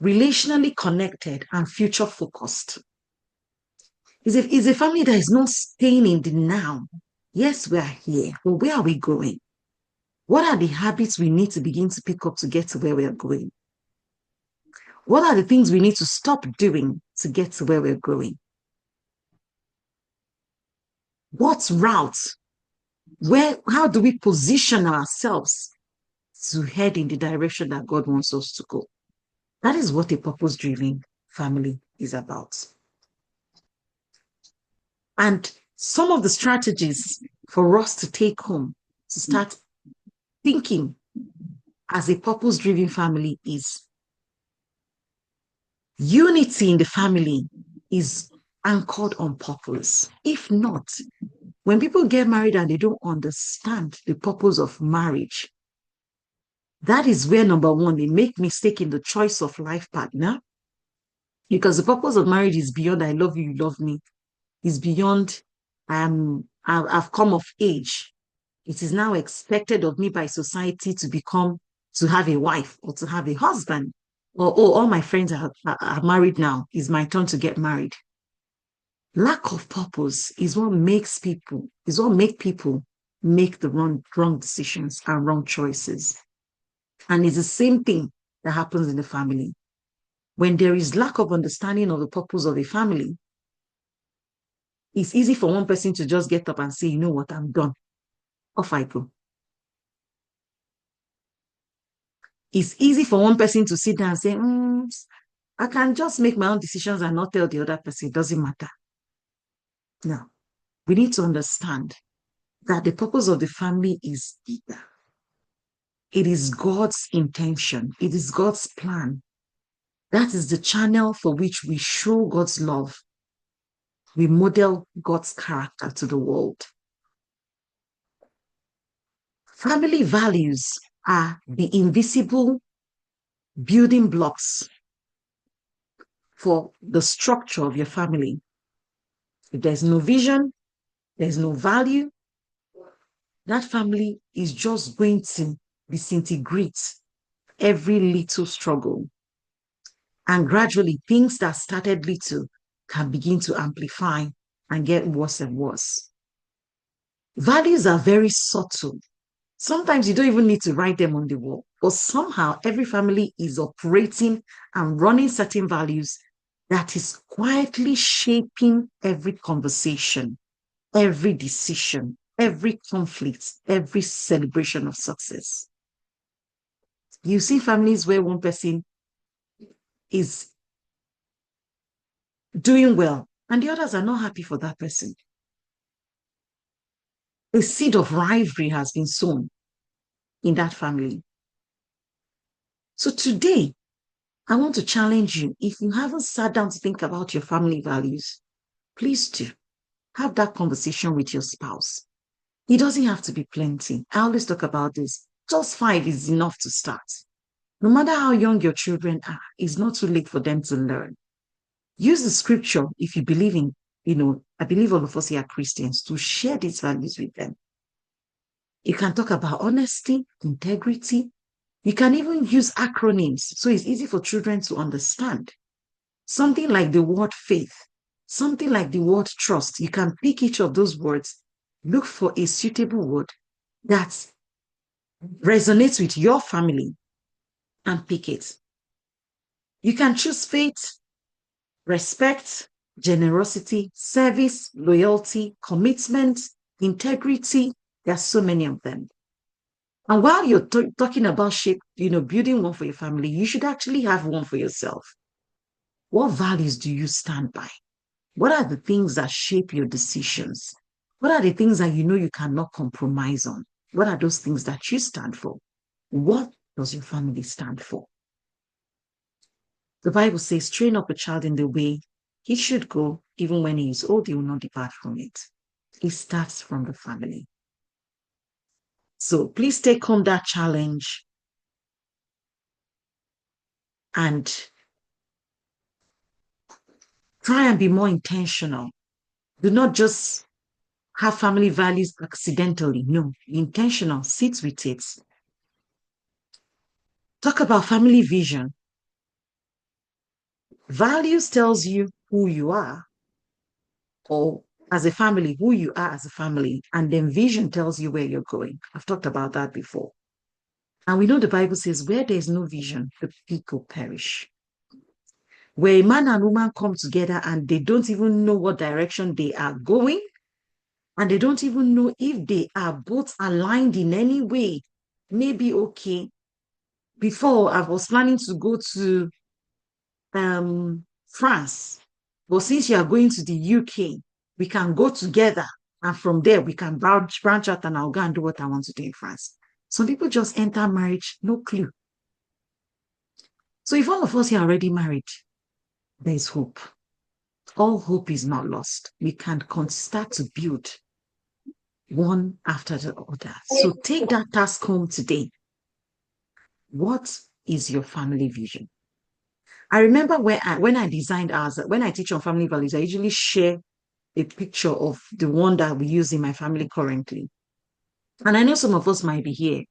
relationally connected, and future focused. It's a family that is not staying in the now. Yes, we are here, but where are we going? What are the habits we need to begin to pick up to get to where we are going? What are the things we need to stop doing to get to where we're going? What route? How do we position ourselves to head in the direction that God wants us to go? That is what a purpose-driven family is about. And some of the strategies for us to take home, to start thinking as a purpose-driven family is unity in the family is anchored on purpose. If not, when people get married and they don't understand the purpose of marriage, that is where, number one, they make mistake in the choice of life partner, because the purpose of marriage is beyond I love you, you love me. It's beyond I've come of age. It is now expected of me by society to have a wife or to have a husband. Or, oh, all my friends are married now. It's my turn to get married. Lack of purpose is what make people make the wrong decisions and wrong choices. And it's the same thing that happens in the family. When there is lack of understanding of the purpose of a family, it's easy for one person to just get up and say, you know what, I'm done. Off I go. It's easy for one person to sit down and say, I can just make my own decisions and not tell the other person. It doesn't matter. No, we need to understand that the purpose of the family is bigger. It is God's intention. It is God's plan. That is the channel for which we show God's love. We model God's character to the world. Family values are the invisible building blocks for the structure of your family. If there's no vision, there's no value, that family is just going to disintegrate every little struggle. And gradually, things that started little can begin to amplify and get worse and worse. Values are very subtle. Sometimes you don't even need to write them on the wall, but somehow every family is operating and running certain values that is quietly shaping every conversation, every decision, every conflict, every celebration of success. You see families where one person is doing well and the others are not happy for that person. A seed of rivalry has been sown in that family. So today, I want to challenge you. If you haven't sat down to think about your family values, please do have that conversation with your spouse. It doesn't have to be plenty. I always talk about this. Just 5 is enough to start. No matter how young your children are, it's not too late for them to learn. Use the scripture if you believe in, I believe all of us here are Christians, to share these values with them. You can talk about honesty, integrity. You can even use acronyms so it's easy for children to understand. Something like the word faith, something like the word trust. You can pick each of those words, look for a suitable word that resonates with your family and pick it. You can choose faith, respect, generosity, service, loyalty, commitment, integrity. There are so many of them. And while you're talking about building one for your family, you should actually have one for yourself. What values do you stand by? What are the things that shape your decisions? What are the things that you cannot compromise on? What are those things that you stand for? What does your family stand for? The Bible says, train up a child in the way he should go, even when he is old, he will not depart from it. It starts from the family. So please take home that challenge and try and be more intentional. Do not just have family values accidentally. No, intentional. Sit with it. Talk about family vision. Values tells you who you are, or as a family, who you are as a family. And then vision tells you where you're going. I've talked about that before. And we know the Bible says, where there's no vision, the people perish. Where a man and woman come together and they don't even know what direction they are going, and they don't even know if they are both aligned in any way, maybe okay. Before, I was planning to go to France, but since you are going to the UK, we can go together, and from there we can branch out, and I'll go and do what I want to do in France. Some people just enter marriage, no clue. So if all of us here are already married, there is hope. All hope is not lost. We can start to build one after the other. So take that task home today. What is your family vision? I remember when I designed ours, when I teach on family values, I usually share a picture of the one that we use in my family currently. And I know some of us might be here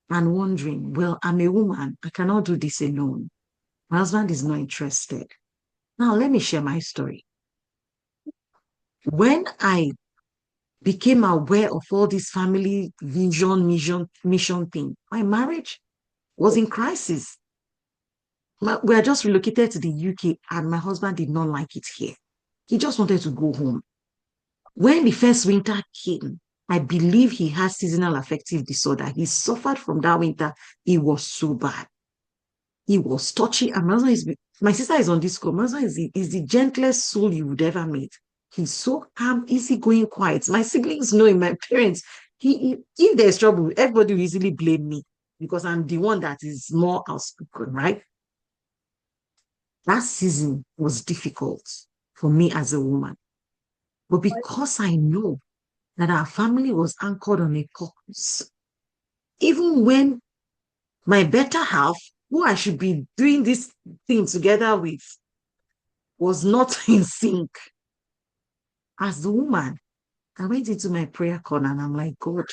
and wondering, well, I'm a woman. I cannot do this alone. My husband is not interested. Now, let me share my story. When I became aware of all this family vision, mission thing, my marriage was in crisis. We are just relocated to the UK and my husband did not like it here. He just wanted to go home. When the first winter came, I believe he has seasonal affective disorder. He suffered from that winter. It was so bad. He was touchy. And my sister is on this call. My husband is the gentlest soul you would ever meet. He's so calm, easygoing, quiet. My siblings know him, my parents. If there's trouble, everybody will easily blame me because I'm the one that is more outspoken, right? That season was difficult for me as a woman. But because I know that our family was anchored on a purpose, even when my better half, who I should be doing this thing together with, was not in sync. As the woman, I went into my prayer corner and I'm like, God,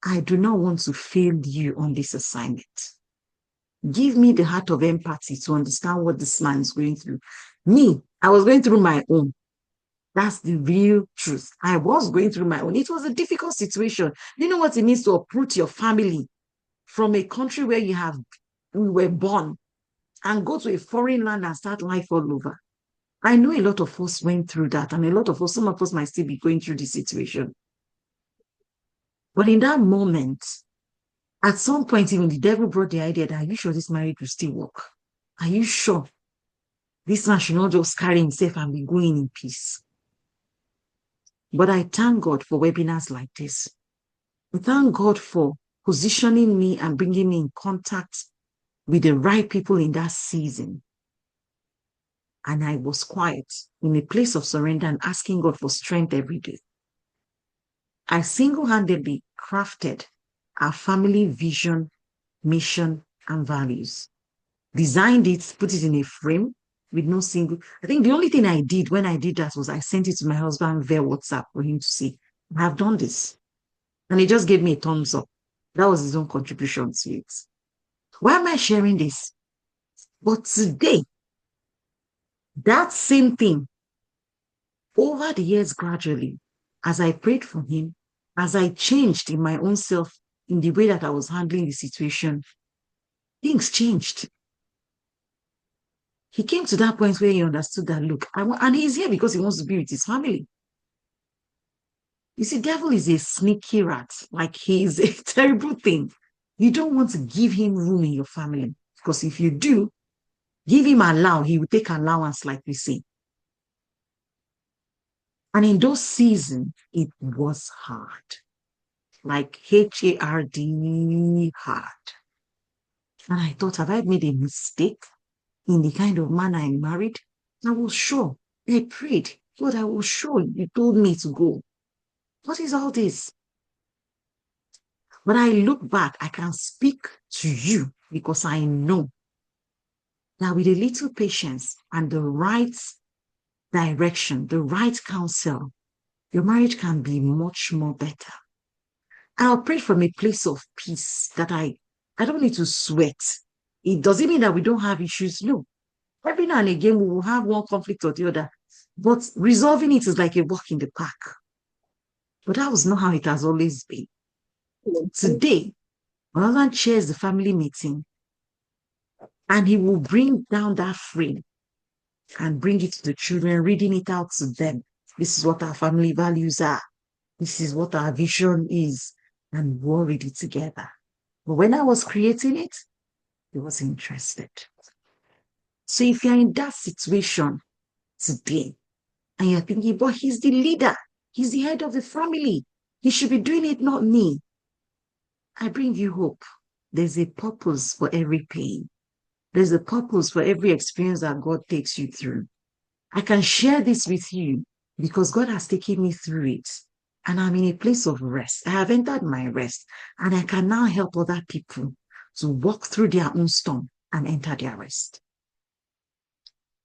I do not want to fail you on this assignment. Give me the heart of empathy to understand what this man is going through. Me, I was going through my own. That's the real truth. I was going through my own. It was a difficult situation. You know what it means to uproot your family from a country where you were born and go to a foreign land and start life all over. I know a lot of us went through that, and some of us might still be going through this situation. But in that moment, at some point, even the devil brought the idea that, are you sure this marriage will still work? Are you sure this man should not just carry himself and be going in peace? But I thank God for webinars like this. I thank God for positioning me and bringing me in contact with the right people in that season. And I was quiet in a place of surrender and asking God for strength every day. I single-handedly crafted our family vision, mission, and values. Designed it, put it in a frame with no single. I think the only thing I did when I did that was I sent it to my husband via WhatsApp for him to see, I have done this. And he just gave me a thumbs up. That was his own contribution to it. Why am I sharing this? But today, that same thing, over the years gradually, as I prayed for him, as I changed in my own self, in the way that I was handling the situation, things changed. He came to that point where he understood that, look, and he's here because he wants to be with his family. You see, devil is a sneaky rat. Like, he is a terrible thing. You don't want to give him room in your family, because if you do, give him he will take allowance, like we say. And in those seasons, it was hard. Like HARD, hard. And I thought, have I made a mistake in the kind of man I married? I was sure. I prayed, Lord, I was sure you told me to go. What is all this? When I look back, I can speak to you because I know that with a little patience and the right direction, the right counsel, your marriage can be much more better. I'll pray from a place of peace that I don't need to sweat. It doesn't mean that we don't have issues. No. Every now and again, we will have one conflict or the other. But resolving it is like a walk in the park. But that was not how it has always been. Today, my husband chairs the family meeting and he will bring down that frame and bring it to the children, reading it out to them. This is what our family values are. This is what our vision is. And we'll read it together. But when I was creating it, he was interested. So if you're in that situation today and you're thinking, but he's the leader, he's the head of the family, he should be doing it, not me. I bring you hope. There's a purpose for every pain. There's a purpose for every experience that God takes you through. I can share this with you because God has taken me through it. And I'm in a place of rest. I have entered my rest. And I can now help other people to walk through their own storm and enter their rest.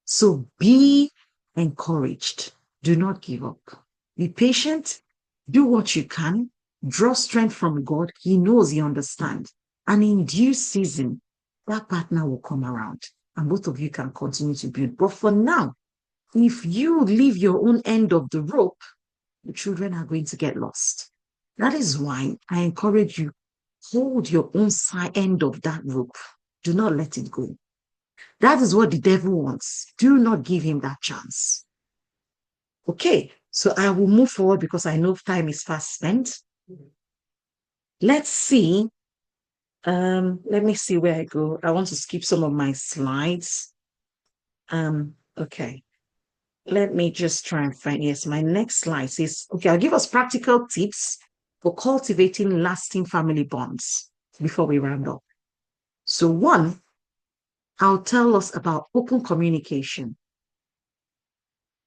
So be encouraged. Do not give up. Be patient. Do what you can. Draw strength from God. He knows, He understands. And in due season, that partner will come around and both of you can continue to build. But for now, if you leave your own end of the rope, the children are going to get lost. That is why I encourage you, hold your own side end of that rope. Do not let it go. That is what the devil wants. Do not give him that chance. Okay, so I will move forward because I know time is fast spent. Let's see. Let me see where I go. I want to skip some of my slides. Okay. Let me just try and find, yes, my next slide says, okay, I'll give us practical tips for cultivating lasting family bonds before we round up. So one, I'll tell us about open communication.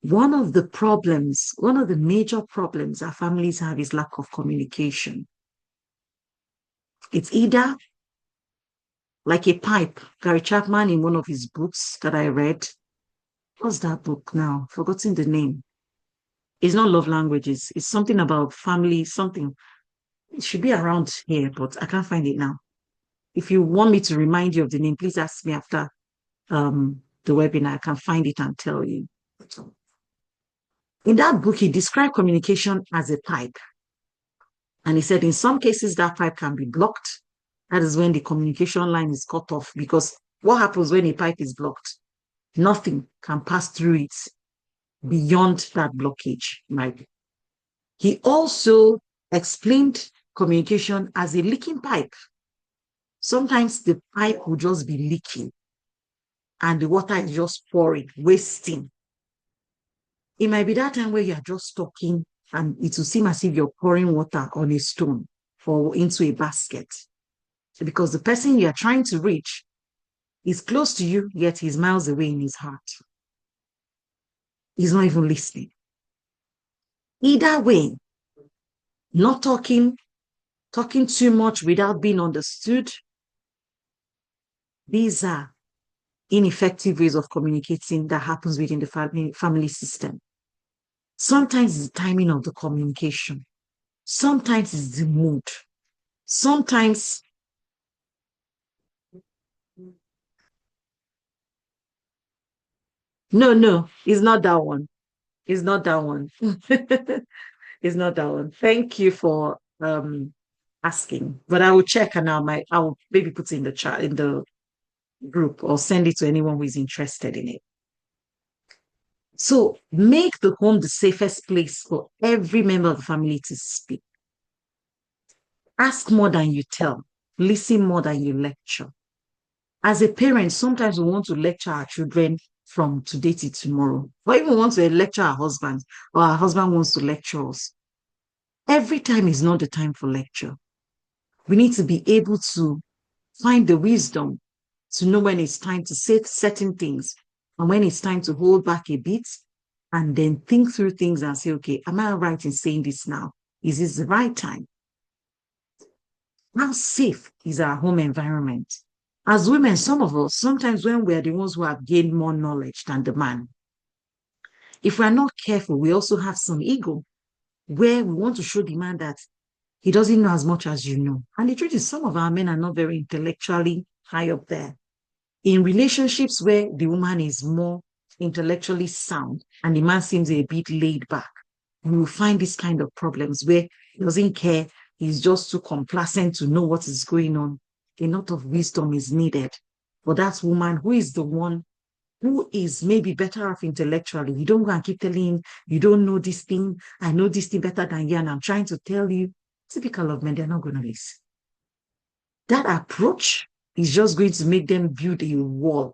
One of the major problems our families have is lack of communication. It's either like a pipe. Gary Chapman, in one of his books that I read, what's that book now? Forgotten the name. It's not love languages. It's something about family, something. It should be around here, but I can't find it now. If you want me to remind you of the name, please ask me after the webinar. I can find it and tell you. In that book, he described communication as a pipe. And he said in some cases that pipe can be blocked. That is when the communication line is cut off, because what happens when a pipe is blocked? Nothing can pass through it beyond that blockage, right? He also explained communication as a leaking pipe. Sometimes the pipe will just be leaking and the water is just pouring, wasting. It might be that time where you're just talking and it will seem as if you're pouring water on a stone or into a basket, because the person you're trying to reach is close to you, yet he's miles away in his heart. He's not even listening. Either way, not talking too much without being understood, these are ineffective ways of communicating that happens within the family system. Sometimes it's the timing of the communication. Sometimes it's the mood. Sometimes no, it's not that one. It's not that one. It's not that one. Thank you for asking. But I will check and I will maybe put it in the chat in the group or send it to anyone who is interested in it. So make the home the safest place for every member of the family to speak. Ask more than you tell. Listen more than you lecture. As a parent, sometimes we want to lecture our children from today to tomorrow, or even want to lecture our husband, or our husband wants to lecture us. Every time is not the time for lecture. We need to be able to find the wisdom to know when it's time to say certain things and when it's time to hold back a bit and then think through things and say, okay, am I right in saying this now? Is this the right time? How safe is our home environment? As women, some of us, sometimes when we're the ones who have gained more knowledge than the man, if we're not careful, we also have some ego where we want to show the man that he doesn't know as much as you know. And the truth is, some of our men are not very intellectually high up there. In relationships where the woman is more intellectually sound and the man seems a bit laid back, we will find this kind of problems where he doesn't care. He's just too complacent to know what is going on. A lot of wisdom is needed for that woman who is the one who is maybe better off intellectually. You don't go and keep telling him, you don't know this thing. I know this thing better than you, and I'm trying to tell you. Typical of men, they're not going to listen. That approach is just going to make them build a wall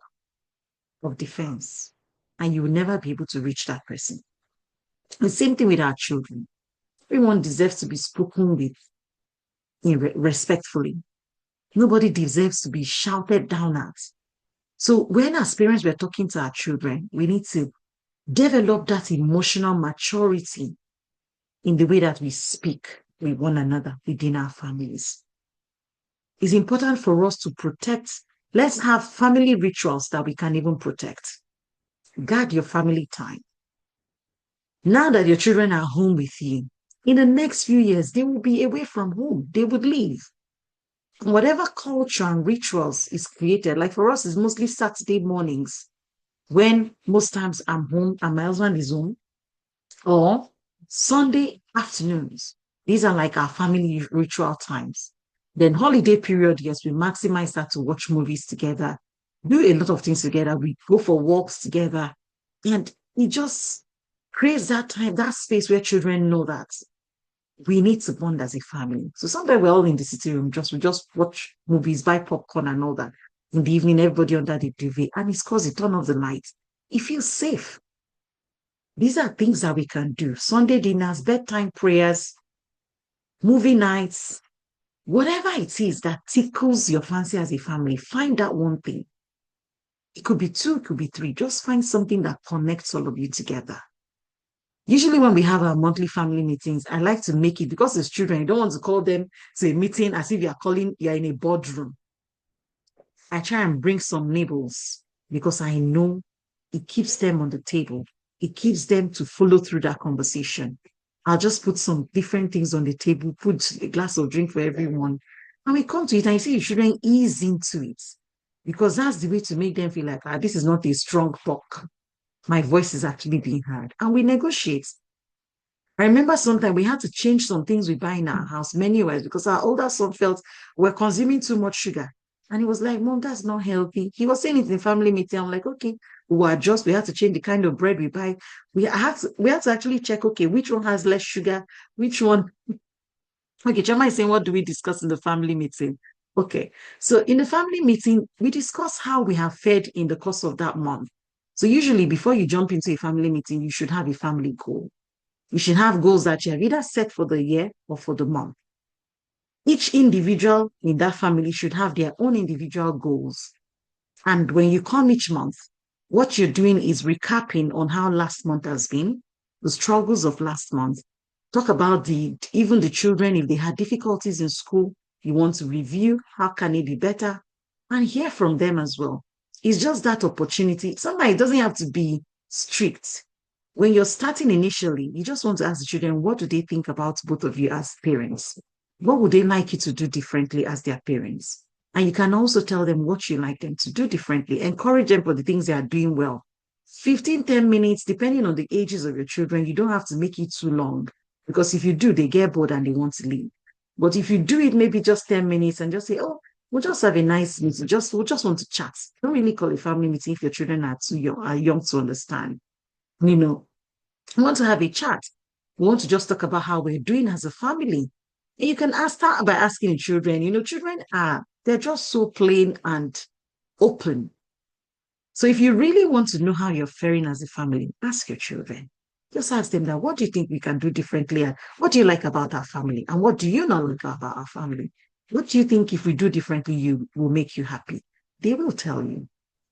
of defense, and you will never be able to reach that person. The same thing with our children. Everyone deserves to be spoken with respectfully. Nobody deserves to be shouted down at. So when as parents we're talking to our children, we need to develop that emotional maturity in the way that we speak with one another within our families. It's important for us to protect. Let's have family rituals that we can even protect. Guard your family time. Now that your children are home with you, in the next few years, they will be away from home. They would leave. Whatever culture and rituals is created, like for us, it's mostly Saturday mornings when most times I'm home and my husband is home, or Sunday afternoons. These are like our family ritual times. Then holiday period, yes, we maximize that to watch movies together, do a lot of things together. We go for walks together. And it just creates that time, that space where children know that we need to bond as a family. So sometimes we're all in the sitting room, we just watch movies, buy popcorn and all that. In the evening, everybody under the TV, and it's because they turn off the light. It feels safe. These are things that we can do. Sunday dinners, bedtime prayers, movie nights, whatever it is that tickles your fancy as a family, find that one thing. It could be two, it could be three. Just find something that connects all of you together. Usually when we have our monthly family meetings, I like to make it, because it's children, you don't want to call them to a meeting as if you're in a boardroom. I try and bring some neighbors because I know it keeps them on the table. It keeps them to follow through that conversation. I'll just put some different things on the table, put a glass of drink for everyone. And we come to it and you see the children ease into it, because that's the way to make them feel like, this is not a strong talk. My voice is actually being heard. And we negotiate. I remember sometime we had to change some things we buy in our house many ways, because our older son felt we're consuming too much sugar. And he was like, Mom, that's not healthy. He was saying it in family meeting. I'm like, okay, we'll adjust. We had to change the kind of bread we buy. We had to actually check, okay, which one has less sugar, which one. Okay, Chama is saying, what do we discuss in the family meeting? Okay, so in the family meeting, we discuss how we have fared in the course of that month. So usually before you jump into a family meeting, you should have a family goal. You should have goals that you have either set for the year or for the month. Each individual in that family should have their own individual goals. And when you come each month, what you're doing is recapping on how last month has been, the struggles of last month. Talk about even the children, if they had difficulties in school, you want to review, how can it be better? And hear from them as well. It's just that opportunity. Sometimes it doesn't have to be strict. When you're starting initially, you just want to ask the children, what do they think about both of you as parents? What would they like you to do differently as their parents? And you can also tell them what you like them to do differently. Encourage them for the things they are doing well. 15, 10 minutes, depending on the ages of your children, you don't have to make it too long, because if you do, they get bored and they want to leave. But if you do it maybe just 10 minutes and just say, oh, we'll just have a nice meeting. We'll just want to chat. Don't really call it a family meeting if your children are young to understand. You know, we want to have a chat. We want to just talk about how we're doing as a family. And you can start by asking the children, children they're just so plain and open. So if you really want to know how you're faring as a family, ask your children. Just ask them that, what do you think we can do differently? And what do you like about our family? And what do you not like about our family? What do you think if we do differently, you will make you happy? They will tell you.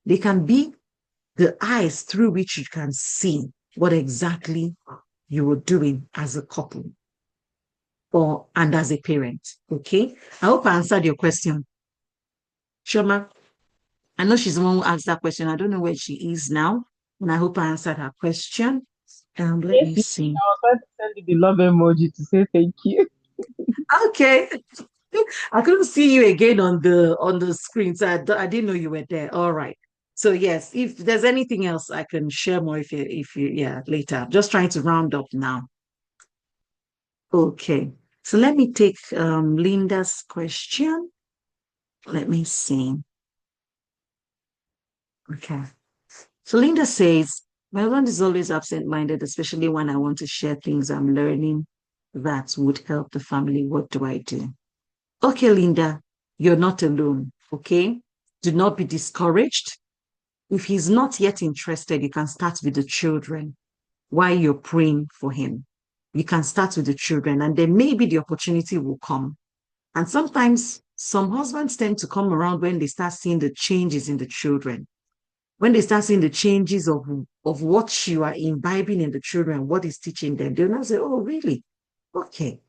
They can be the eyes through which you can see what exactly you were doing as a couple and as a parent. Okay. I hope I answered your question. Shoma, I know she's the one who asked that question. I don't know where she is now. And I hope I answered her question. Let Yes, me yes, see. I was trying to send you the love emoji to say thank you. Okay. I couldn't see you again on the screen, so I didn't know you were there. All right. So yes, if there's anything else I can share more if you yeah later. I'm just trying to round up now. Okay. So let me take Linda's question. Let me see. Okay. So Linda says, my husband is always absent-minded, especially when I want to share things I'm learning that would help the family. What do I do? Okay, Linda, you're not alone. Okay. Do not be discouraged. If he's not yet interested, you can start with the children while you're praying for him. You can start with the children, and then maybe the opportunity will come And sometimes some husbands tend to come around when they start seeing the changes in the children, when they start seeing the changes of what you are imbibing in the children, what is teaching them. They'll not say, oh, really? Okay.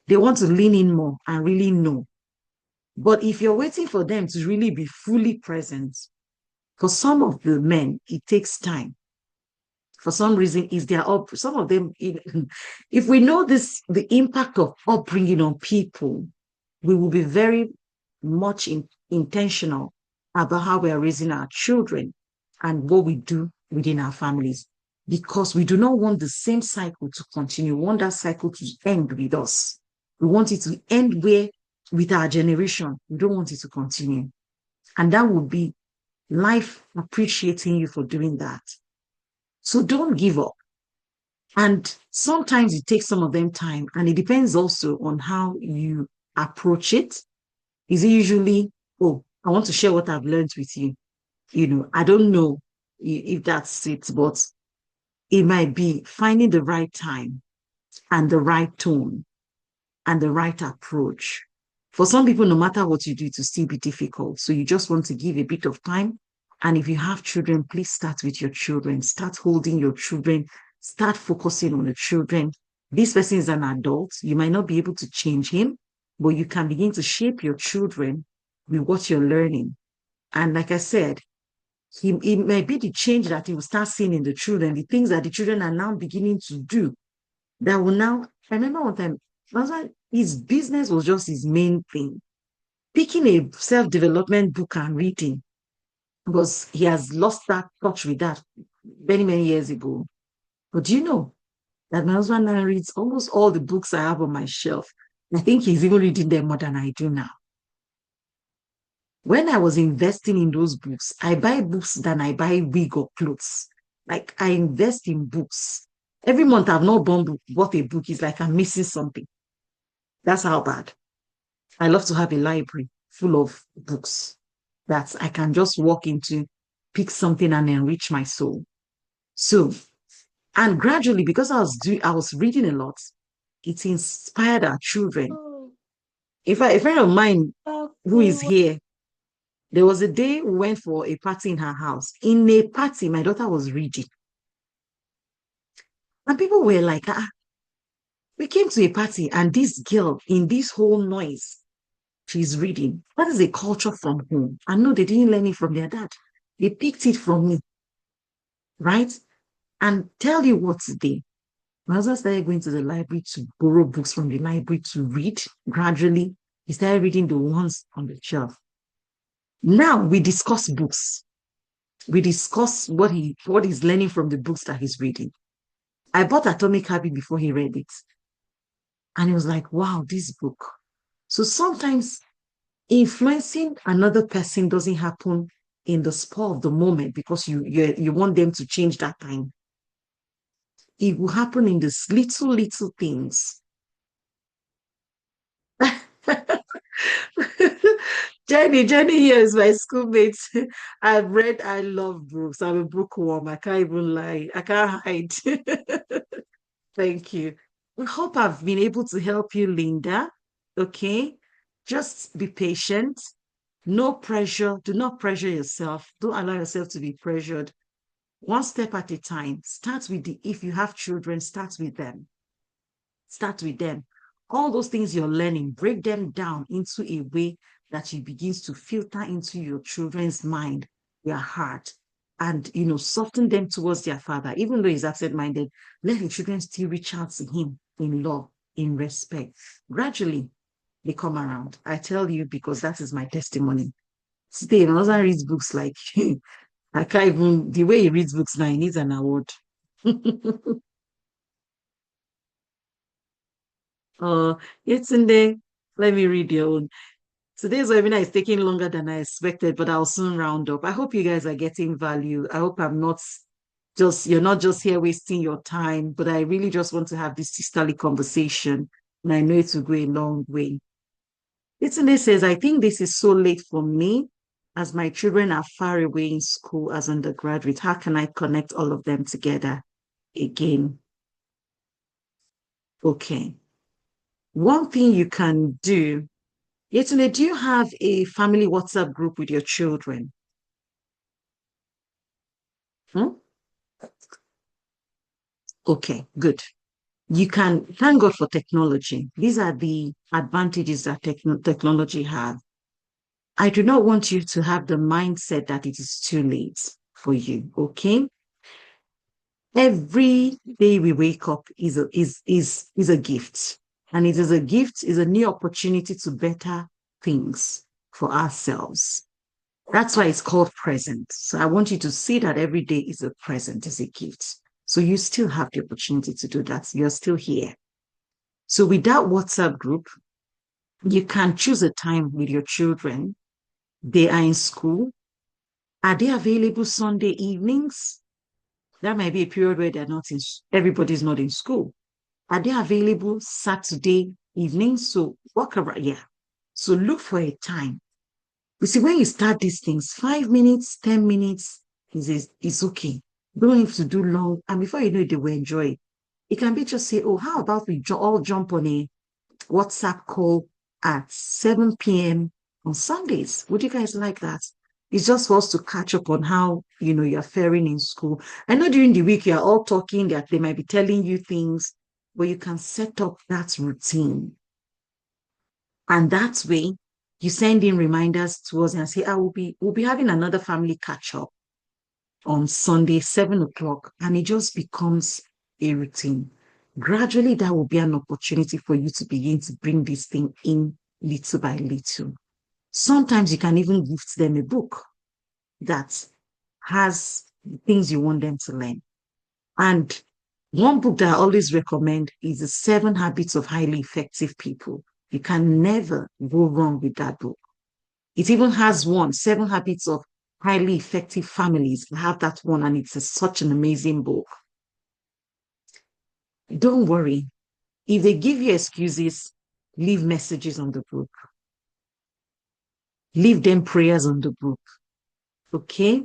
They want to lean in more and really know. But if you're waiting for them to really be fully present, for some of the men, it takes time. For some reason, is their up. Some of them, if we know this, the impact of upbringing on people, we will be very much intentional about how we are raising our children and what we do within our families, because we do not want the same cycle to continue. We want that cycle to end with us. We want it to end where with our generation. We don't want it to continue. And that would be life appreciating you for doing that. So don't give up. And sometimes it takes some of them time, and it depends also on how you approach it. Is it usually, oh, I want to share what I've learned with you? I don't know if that's it, but it might be finding the right time and the right tone and the right approach. For some people, no matter what you do, it will still be difficult. So you just want to give a bit of time. And if you have children, please start with your children. Start holding your children. Start focusing on the children. This person is an adult. You might not be able to change him, but you can begin to shape your children with what you're learning. And like I said, it may be the change that he will start seeing in the children, the things that the children are now beginning to do that will now. I remember one time, his business was just his main thing. Picking a self-development book and reading, because he has lost that touch with that many, many years ago. But do you know that my husband now reads almost all the books I have on my shelf? I think he's even reading them more than I do now. When I was investing in those books, I buy books than I buy wig or clothes. Like I invest in books. Every month I've not bought a book. It's like I'm missing something. That's how bad. I love to have a library full of books that I can just walk into, pick something and enrich my soul. So, and gradually, because I was reading a lot, it inspired our children. In fact, a friend of mine who is here, there was a day we went for a party in her house. In a party, my daughter was reading. And people were like, we came to a party and this girl in this whole noise, she's reading. That is a culture from home. And no, they didn't learn it from their dad. They picked it from me, right? And tell you what today, my husband started going to the library to borrow books from the library to read. Gradually, he started reading the ones on the shelf. Now we discuss books. We discuss what he's learning from the books that he's reading. I bought Atomic Habit before he read it. And he was like, wow, this book. So sometimes influencing another person doesn't happen in the spur of the moment because you want them to change that time. It will happen in these little things. Jenny here is my schoolmate. I love books. I'm a bookworm. I can't even lie. I can't hide. Thank you. I hope I've been able to help you, Linda. Okay. Just be patient. No pressure. Do not pressure yourself. Don't allow yourself to be pressured. One step at a time. If you have children, start with them. Start with them. All those things you're learning, break them down into a way that it begins to filter into your children's mind, their heart, and soften them towards their father. Even though he's absent-minded, let the children still reach out to him in love, in respect. Gradually, they come around. I tell you because that is my testimony. Today, my husband reads books like I can't even the way he reads books now, he needs an award. It's in there. Let me read your own. Today's webinar is taking longer than I expected, but I'll soon round up. I hope you guys are getting value. I hope you're not just here wasting your time, but I really just want to have this sisterly conversation. And I know it will go a long way. Itunde says, I think this is so late for me as my children are far away in school as undergraduate. How can I connect all of them together again? Okay. One thing you can do Yetunde, do you have a family WhatsApp group with your children? Hmm? Okay, good. You can thank God for technology. These are the advantages that technology have. I do not want you to have the mindset that it is too late for you. Okay. Every day we wake up is a gift. And it is a gift, is a new opportunity to better things for ourselves. That's why it's called present. So I want you to see that every day is a present, is a gift. So you still have the opportunity to do that. You're still here. So with that WhatsApp group, you can choose a time with your children. They are in school. Are they available Sunday evenings? That might be a period where they're not in, everybody's not in school. Are they available Saturday evenings? So walk around, yeah. So look for a time. You see, when you start these things, 5 minutes, 10 minutes is okay. Don't have to do long. And before you know it, they will enjoy it. It can be just say, oh, how about we all jump on a WhatsApp call at 7 p.m. on Sundays? Would you guys like that? It's just for us to catch up on how, you're faring in school. I know during the week you're all talking, that they might be telling you things, but you can set up that routine. And that way, you send in reminders to us and say, we'll be having another family catch up on Sunday, 7 o'clock. And it just becomes a routine. Gradually, that will be an opportunity for you to begin to bring this thing in little by little. Sometimes you can even gift them a book that has things you want them to learn. And one book that I always recommend is The 7 Habits of Highly Effective People. You can never go wrong with that book. It even has one, 7 Habits of Highly Effective Families. I have that one, and it's such an amazing book. Don't worry. If they give you excuses, leave messages on the group. Leave them prayers on the group. Okay?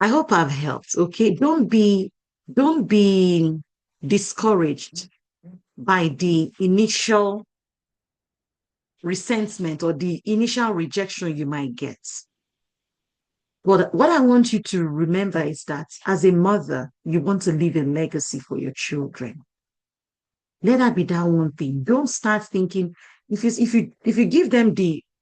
I hope I've helped. Okay. Don't be discouraged by the initial resentment or the initial rejection you might get. But what I want you to remember is that as a mother, you want to leave a legacy for your children. Let that be that one thing. Don't start thinking, if you give them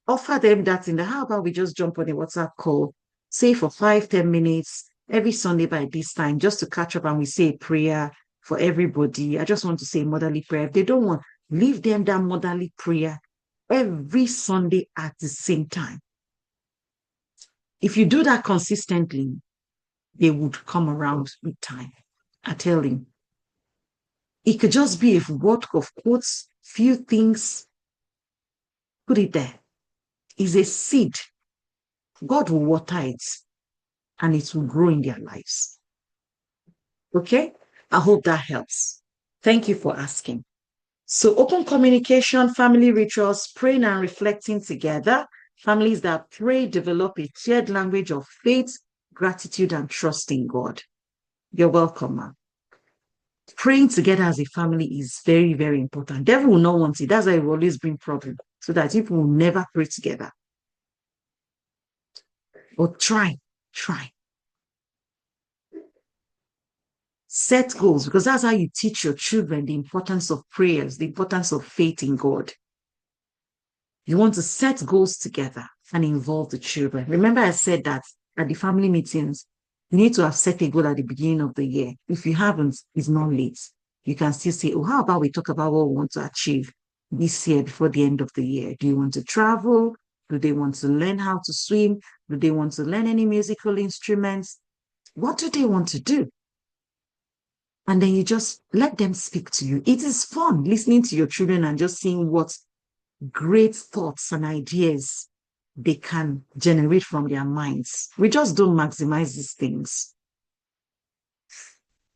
offer them that in the, how about we just jump on a WhatsApp call, say for 5-10 minutes every Sunday by this time, just to catch up, and we say a prayer for everybody. I just want to say motherly prayer. If they don't want, leave them that motherly prayer every Sunday at the same time. If you do that consistently, they would come around with time. I tell him. It could just be a word of quotes, few things, put it there. It's a seed. God will water it and it will grow in their lives. Okay? I hope that helps. Thank you for asking. So, open communication, family rituals, praying and reflecting together. Families that pray develop a shared language of faith, gratitude, and trust in God. You're welcome, ma'am. Praying together as a family is very, very important. Devil will not want it. That's why we always bring problems, so that people will never pray together. But try. Set goals, because that's how you teach your children the importance of prayers, the importance of faith in God. You want to set goals together and involve the children. Remember, I said that at the family meetings, you need to have set a goal at the beginning of the year. If you haven't, it's not late. You can still say, oh, how about we talk about what we want to achieve this year before the end of the year? Do you want to travel? Do they want to learn how to swim? Do they want to learn any musical instruments? What do they want to do? And then you just let them speak to you. It is fun listening to your children and just seeing what great thoughts and ideas they can generate from their minds. We just don't maximize these things.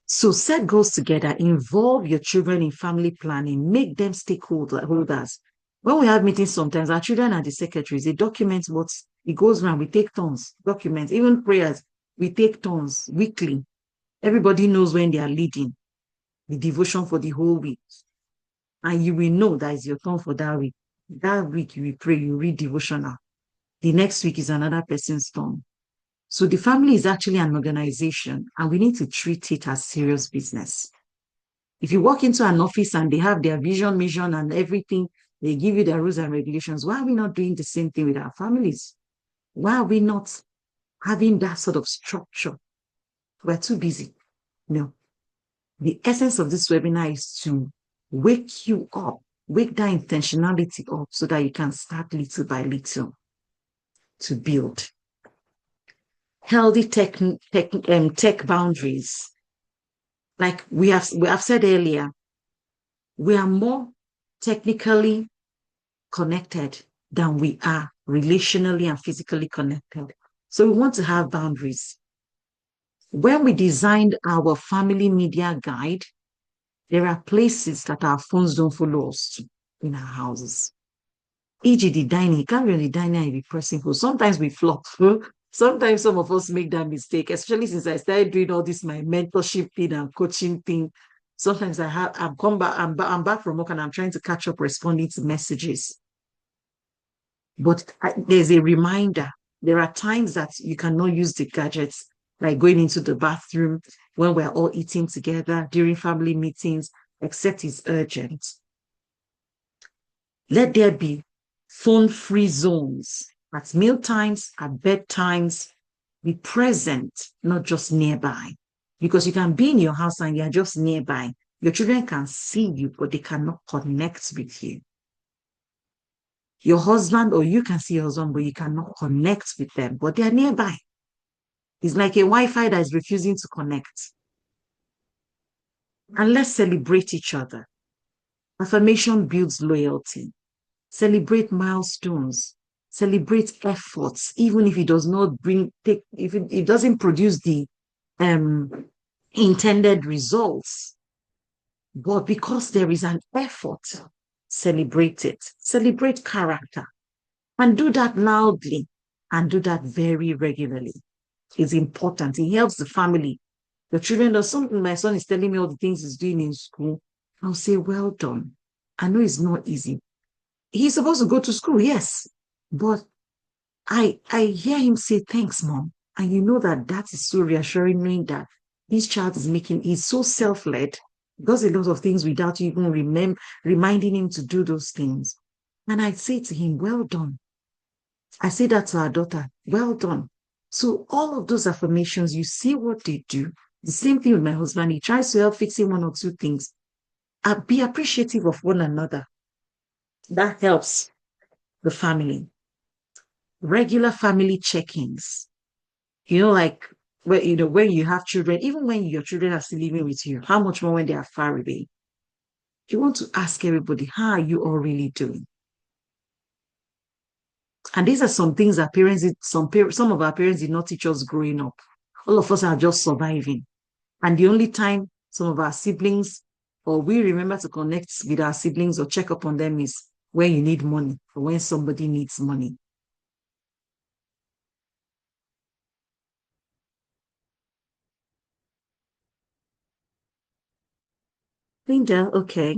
So set goals together, involve your children in family planning, make them stakeholders. When we have meetings, sometimes our children are the secretaries. They document what it goes around. We take turns, document, even prayers. We take turns weekly. Everybody knows when they are leading. the devotion for the whole week. And you will know that it's your turn for that week. That week you will pray, you read devotional. The next week is another person's turn. So the family is actually an organization, and we need to treat it as serious business. If you walk into an office and they have their vision, mission, and everything, they give you their rules and regulations. Why are we not doing the same thing with our families? Why are we not having that sort of structure? We're too busy. No. The essence of this webinar is to wake you up, wake that intentionality up so that you can start little by little to build healthy tech boundaries. Like we have said earlier, we are more technically connected than we are relationally and physically connected. So we want to have boundaries. When we designed our family media guide, there are places that our phones don't follow us to in our houses. E.g. the dining, you can't be on the dining and be pressing phone. Sometimes we flop. Sometimes some of us make that mistake, especially since I started doing all this, my mentorship thing and coaching thing. Sometimes I've come back, I'm back from work and I'm trying to catch up responding to messages. But there's a reminder. There are times that you cannot use the gadgets, like going into the bathroom when we're all eating together during family meetings, except it's urgent. Let there be phone-free zones at meal times, at bedtimes. Be present, not just nearby. Because you can be in your house and you're just nearby. Your children can see you, but they cannot connect with you. Your husband or you can see your husband, but you cannot connect with them, but they're nearby. It's like a Wi-Fi that is refusing to connect. And let's celebrate each other. Affirmation builds loyalty. Celebrate milestones. Celebrate efforts, even if it does not if it doesn't produce the intended results. But because there is an effort, celebrate it. Celebrate character. And do that loudly and do that very regularly. It's important. It helps the family. The children do something. My son is telling me all the things he's doing in school. I'll say, well done. I know it's not easy. He's supposed to go to school, yes. But I hear him say, thanks, mom. And you know that is so reassuring, knowing that this child he's so self-led, does a lot of things without you even reminding him to do those things. And I say to him, well done. I say that to our daughter, well done. So all of those affirmations, you see what they do. The same thing with my husband. He tries to help fixing one or two things. Be appreciative of one another. That helps the family. Regular family check-ins. Like when you have children, even when your children are still living with you, how much more when they are far away? You want to ask everybody, how are you all really doing? And these are some things that some of our parents did not teach us growing up. All of us are just surviving. And the only time some of our siblings or we remember to connect with our siblings or check up on them is when you need money or when somebody needs money. Linda, okay.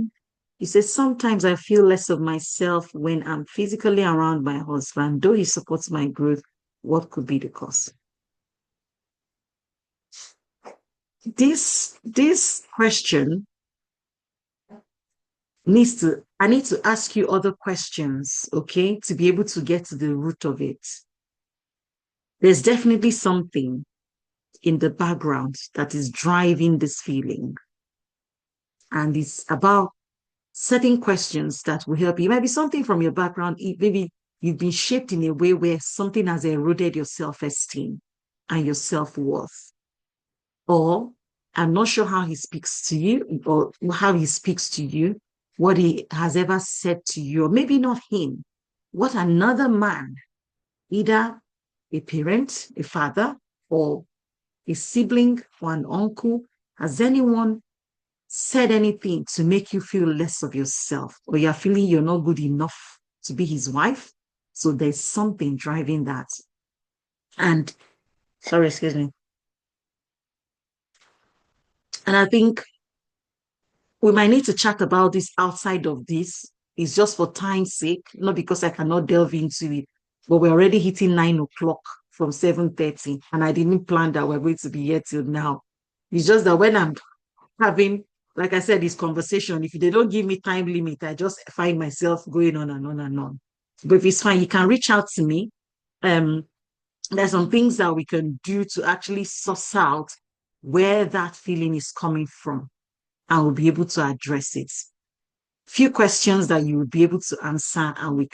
He says, sometimes I feel less of myself when I'm physically around my husband, though he supports my growth. What could be the cause? This question I need to ask you other questions, okay, to be able to get to the root of it. There's definitely something in the background that is driving this feeling. And it's about certain questions that will help you. It might be something from your background. Maybe you've been shaped in a way where something has eroded your self-esteem and your self-worth. Or I'm not sure how he speaks to you or how he speaks to you, what he has ever said to you, or maybe not him, what another man, either a parent, a father, or a sibling or an uncle, has anyone said anything to make you feel less of yourself, or you're feeling you're not good enough to be his wife? So there's something driving that. And sorry, excuse me. And I think we might need to chat about this outside of this. It's just for time's sake, not because I cannot delve into it. But we're already hitting 9 o'clock from 7:30, and I didn't plan that we're going to be here till now. It's just that when I'm having, like I said, this conversation, if they don't give me time limit, I just find myself going on and on and on. But if it's fine, you can reach out to me. Um, there's some things that we can do to actually suss out where that feeling is coming from, and we'll be able to address it. Few questions that you will be able to answer, and we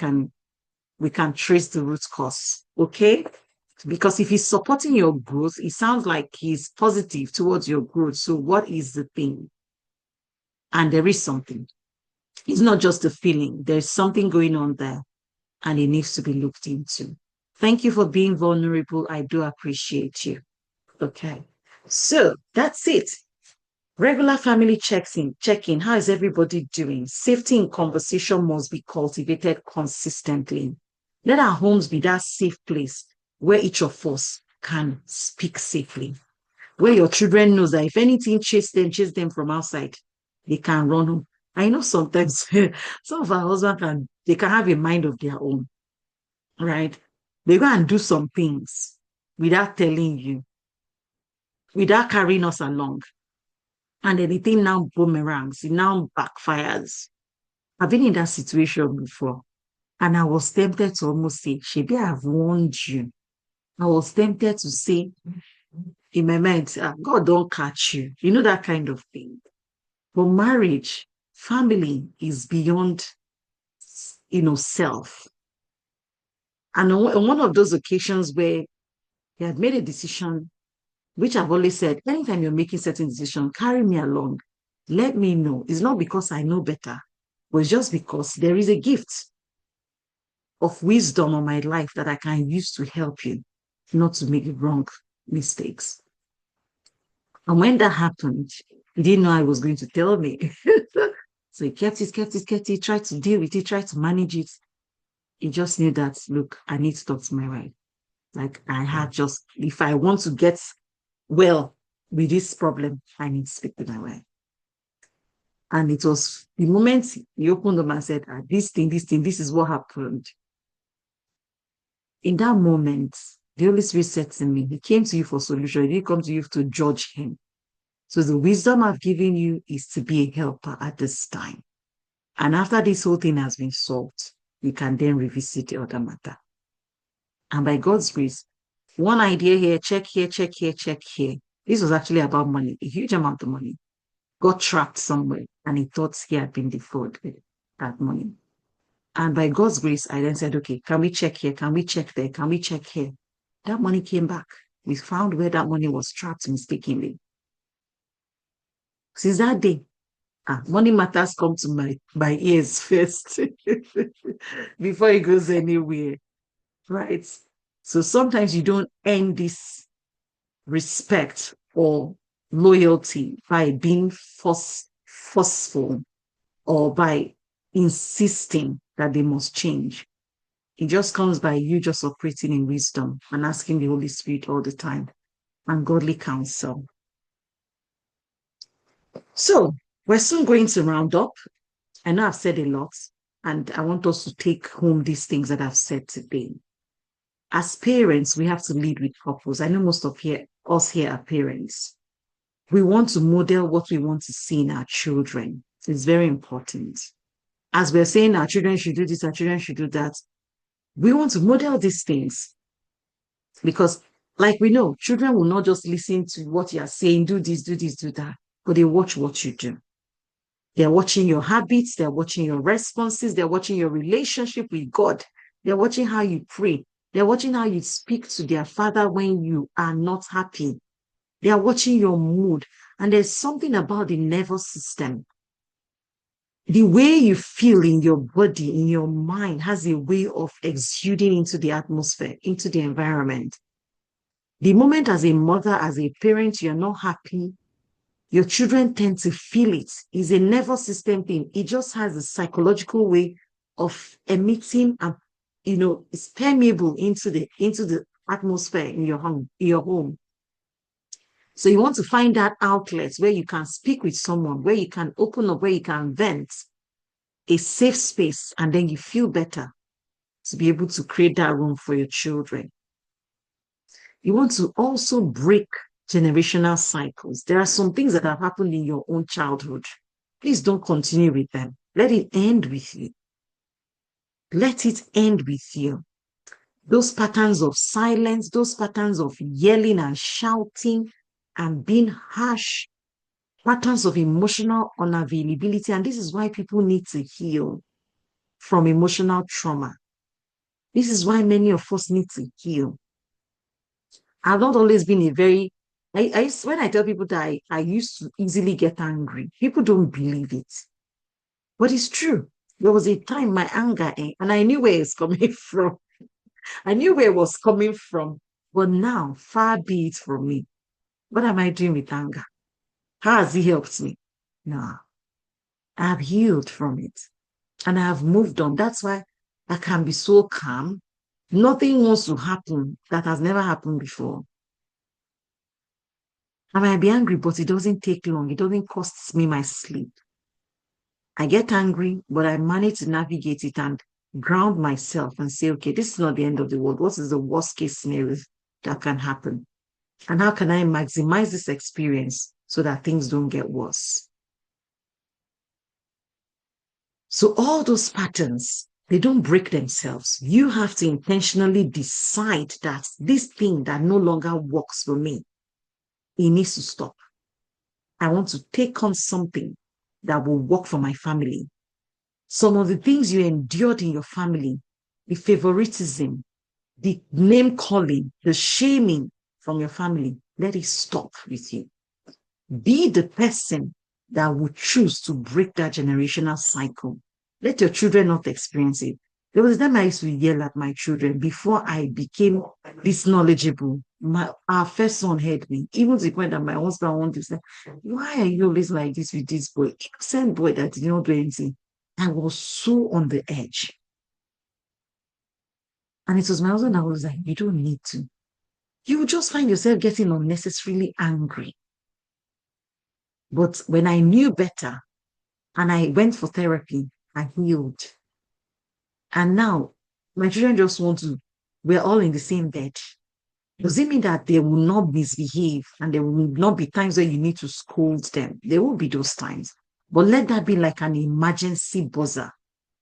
can trace the root cause. Okay? Because if he's supporting your growth, it sounds like he's positive towards your growth. So what is the thing? And there is something. It's not just a feeling. There's something going on there, and it needs to be looked into. Thank you for being vulnerable. I do appreciate you. Okay. So that's it. Regular family check-in. How is everybody doing? Safety in conversation must be cultivated consistently. Let our homes be that safe place where each of us can speak safely. Where your children knows that if anything chase them from outside, they can run home. I know sometimes some of our husbands they can have a mind of their own, right? They go and do some things without telling you, without carrying us along. And then the thing now boomerangs, it now backfires. I've been in that situation before. And I was tempted to almost say, Shebi, I've warned you. I was tempted to say, in my mind, God don't catch you. You know, that kind of thing. But marriage, family is beyond, self. And on one of those occasions where he had made a decision, which I've always said, anytime you're making certain decisions, carry me along. Let me know. It's not because I know better, but it's just because there is a gift of wisdom on my life that I can use to help you not to make wrong mistakes. And when that happened, he didn't know I was going to tell me. So he kept it, tried to deal with it, tried to manage it. He just knew that, look, I need to talk to my wife. Like I had just, if I want to get well with this problem, I need to speak to my wife. And it was the moment he opened up and said, this thing, this is what happened. In that moment, the Holy Spirit said to me, he came to you for solution. He didn't come to you to judge him. So the wisdom I've given you is to be a helper at this time. And after this whole thing has been solved, you can then revisit the other matter. And by God's grace, one idea here, check here, check here, check here. This was actually about money, a huge amount of money. Got trapped somewhere, and he thought he had been defrauded that money. And by God's grace, I then said, okay, can we check here? Can we check there? Can we check here? That money came back. We found where that money was trapped mistakenly. Since that day, money matters come to my ears first before it goes anywhere, right? So sometimes you don't earn this respect or loyalty by being forceful or by insisting that they must change. It just comes by you just operating in wisdom and asking the Holy Spirit all the time and godly counsel. So we're soon going to round up. I know I've said a lot, and I want us to take home these things that I've said today. As parents, we have to lead with purpose. I know most of us here are parents. We want to model what we want to see in our children. It's very important. As we're saying our children should do this, our children should do that, we want to model these things. Because, like we know, children will not just listen to what you are saying, do this, do this, do that, but they watch what you do. They're watching your habits, they're watching your responses, they're watching your relationship with God, they're watching how you pray, they're watching how you speak to their father when you are not happy. They are watching your mood. And there's something about the nervous system. The way you feel in your body, in your mind, has a way of exuding into the atmosphere, into the environment. The moment as a mother, as a parent, you're not happy, your children tend to feel it. It's a nervous system thing. It just has a psychological way of emitting and, it's permeable into the atmosphere in your home. So you want to find that outlet where you can speak with someone, where you can open up, where you can vent, a safe space, and then you feel better to be able to create that room for your children. You want to also break generational cycles. There are some things that have happened in your own childhood. Please don't continue with them. Let it end with you. Let it end with you. Those patterns of silence, those patterns of yelling and shouting and being harsh, patterns of emotional unavailability. And this is why people need to heal from emotional trauma. This is why many of us need to heal. I've not always been a very, when I tell people that I used to easily get angry, people don't believe it. But it's true. There was a time my anger, and I knew where it's coming from. I knew where it was coming from. But now, far be it from me. What am I doing with anger? How has it helped me? No, I've healed from it and I have moved on. That's why I can be so calm. Nothing wants to happen that has never happened before. I might be angry, but it doesn't take long. It doesn't cost me my sleep. I get angry, but I manage to navigate it and ground myself and say, okay, this is not the end of the world. What is the worst case scenario that can happen? And how can I maximize this experience so that things don't get worse? So all those patterns, they don't break themselves. You have to intentionally decide that this thing that no longer works for me, it needs to stop. I want to take on something that will work for my family. Some of the things you endured in your family, the favoritism, the name calling, the shaming from your family, let it stop with you. Be the person that will choose to break that generational cycle. Let your children not experience it. There was a time I used to yell at my children before I became this knowledgeable. Our first son heard me, even to the point that my husband wanted to say, why are you always like this with this boy? Innocent boy that did not do anything. I was so on the edge. And it was my husband that was like, you don't need to. You will just find yourself getting unnecessarily angry. But when I knew better and I went for therapy, I healed. And now my children just want to, we're all in the same bed. Does it mean that they will not misbehave and there will not be times where you need to scold them? There will be those times. But let that be like an emergency buzzer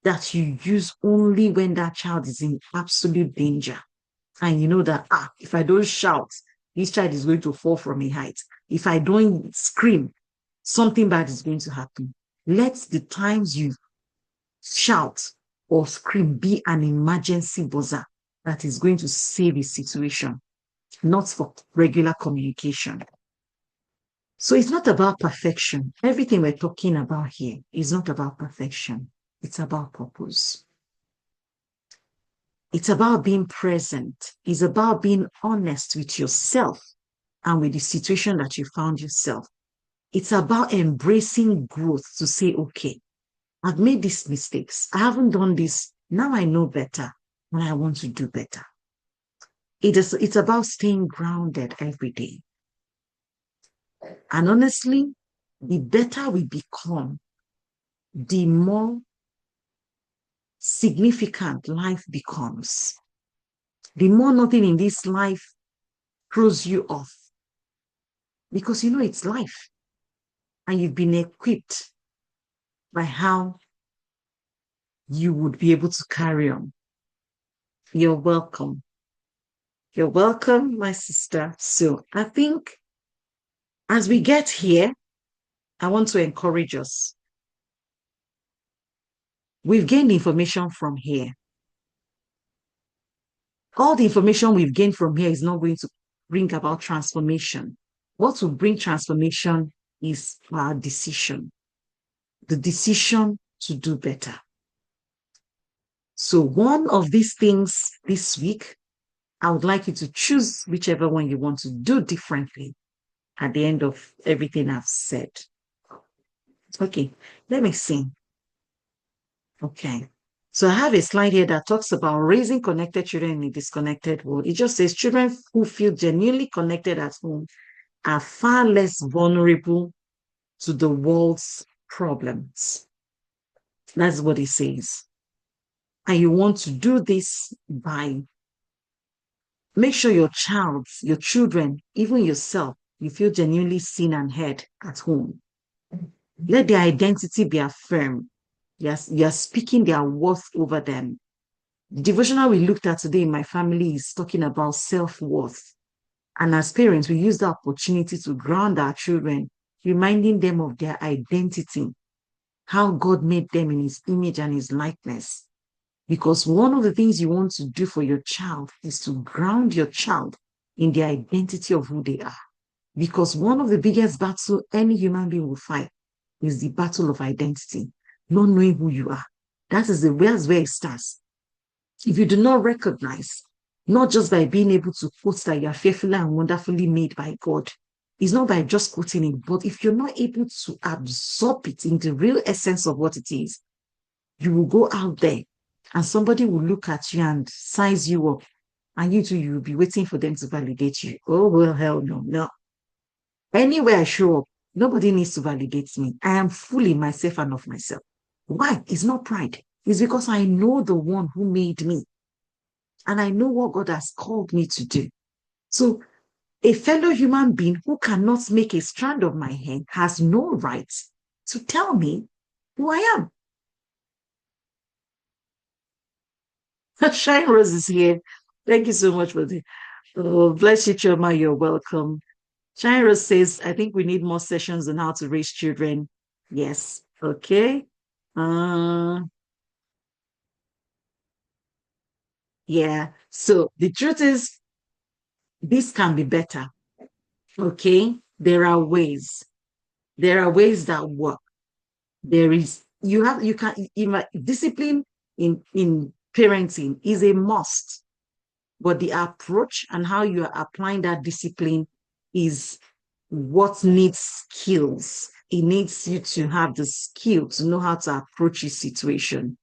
that you use only when that child is in absolute danger. And you know that, if I don't shout, this child is going to fall from a height. If I don't scream, something bad is going to happen. Let the times you shout or scream be an emergency buzzer that is going to save a situation, not for regular communication. So it's not about perfection. Everything we're talking about here is not about perfection. It's about purpose. It's about being present. It's about being honest with yourself and with the situation that you found yourself. It's about embracing growth to say, okay, I've made these mistakes. I haven't done this. Now I know better and I want to do better. It's about staying grounded every day. And honestly, the better we become, the more significant life becomes. The more nothing in this life throws you off. Because you know it's life. And you've been equipped by how you would be able to carry on. You're welcome. You're welcome, my sister. So I think as we get here, I want to encourage us. We've gained information from here. All the information we've gained from here is not going to bring about transformation. What will bring transformation is our decision. The decision to do better. So one of these things this week, I would like you to choose whichever one you want to do differently at the end of everything I've said. Okay, let me see. Okay. So I have a slide here that talks about raising connected children in a disconnected world. It just says children who feel genuinely connected at home are far less vulnerable to the world's problems. That's what it says. And you want to do this by make sure your child, your children, even yourself, you feel genuinely seen and heard at home. Let their identity be affirmed. Yes, you're speaking their worth over them. The devotional we looked at today in my family is talking about self-worth. And as parents, we use the opportunity to ground our children, reminding them of their identity, how God made them in his image and his likeness. Because one of the things you want to do for your child is to ground your child in the identity of who they are. Because one of the biggest battles any human being will fight is the battle of identity, not knowing who you are. That's where it starts. If you do not recognize, not just by being able to quote that you are fearfully and wonderfully made by God, it's not by just quoting it, but if you're not able to absorb it in the real essence of what it is, you will go out there and somebody will look at you and size you up, and you too, you will be waiting for them to validate you. Oh, well, hell no, no. Anywhere I show up, nobody needs to validate me. I am fully myself and of myself. Why? It's not pride. It's because I know the one who made me. And I know what God has called me to do. So a fellow human being who cannot make a strand of my hair has no right to tell me who I am. Shine Rose is here. Thank you so much for the bless you, Choma. You're welcome. Shine Rose says, I think we need more sessions on how to raise children. Yes. Okay. Yeah. So the truth is, this can be better. Okay. There are ways. There are ways that work. There is, you can, discipline in parenting is a must, but the approach and how you are applying that discipline is what needs skills. It needs you to have the skill to know how to approach a situation.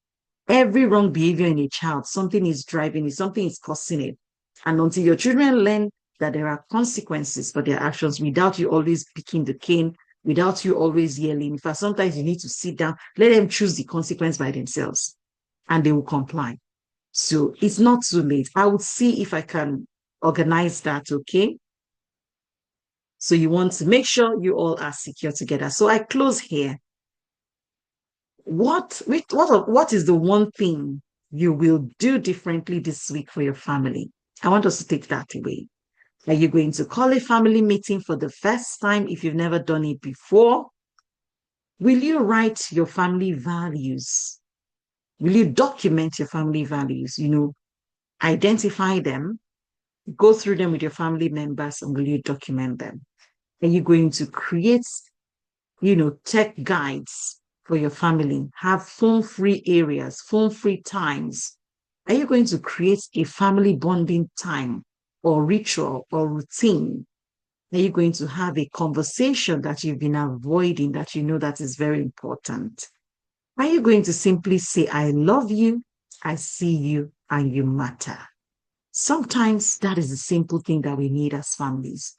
Every wrong behavior in a child, something is driving it, something is causing it. And until your children learn that there are consequences for their actions without you always picking the cane, without you always yelling, in fact, sometimes you need to sit down, let them choose the consequence by themselves, and they will comply. So it's not too late. I would see if I can organize that, okay? So you want to make sure you all are secure together. So I close here. What is the one thing you will do differently this week for your family? I want us to take that away. Are you going to call a family meeting for the first time if you've never done it before? Will you write your family values? Will you document your family values? Identify them, go through them with your family members, and will you document them? Are you going to create, tech guides for your family? Have phone-free areas, phone-free times. Are you going to create a family bonding time or ritual or routine? Are you going to have a conversation that you've been avoiding that you know that is very important? Are you going to simply say, I love you, I see you, and you matter? Sometimes that is the simple thing that we need as families.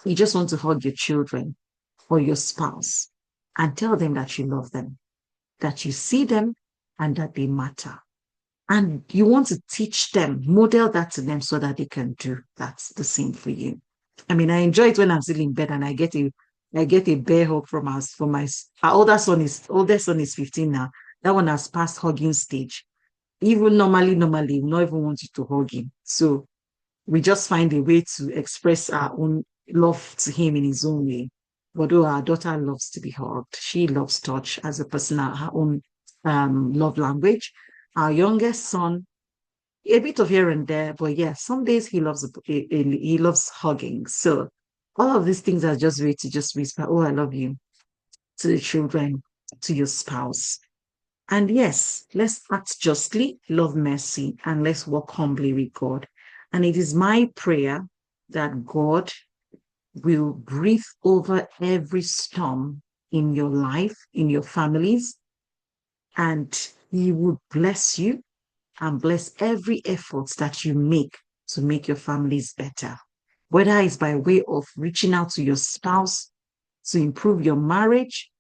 You just want to hug your children or your spouse and tell them that you love them, that you see them, and that they matter. And you want to teach them, model that to them so that they can do that's the same for you. I mean, I enjoy it when I'm still in bed and I get a bear hug from us from my our oldest son is 15 now. That one has passed hugging stage. Even normally, we not even want you to hug him. So we just find a way to express our own love to him in his own way. Although our daughter loves to be hugged, she loves touch as a personal, her own love language. Our youngest son, a bit of here and there, but yeah, some days he loves hugging. So all of these things are just way to just whisper, "Oh, I love you," to the children, to your spouse. And yes, let's act justly, love mercy, and let's walk humbly with God. And it is my prayer that God will breathe over every storm in your life, in your families, and He will bless you and bless every effort that you make to make your families better. whether it's by way of reaching out to your spouse to improve your marriage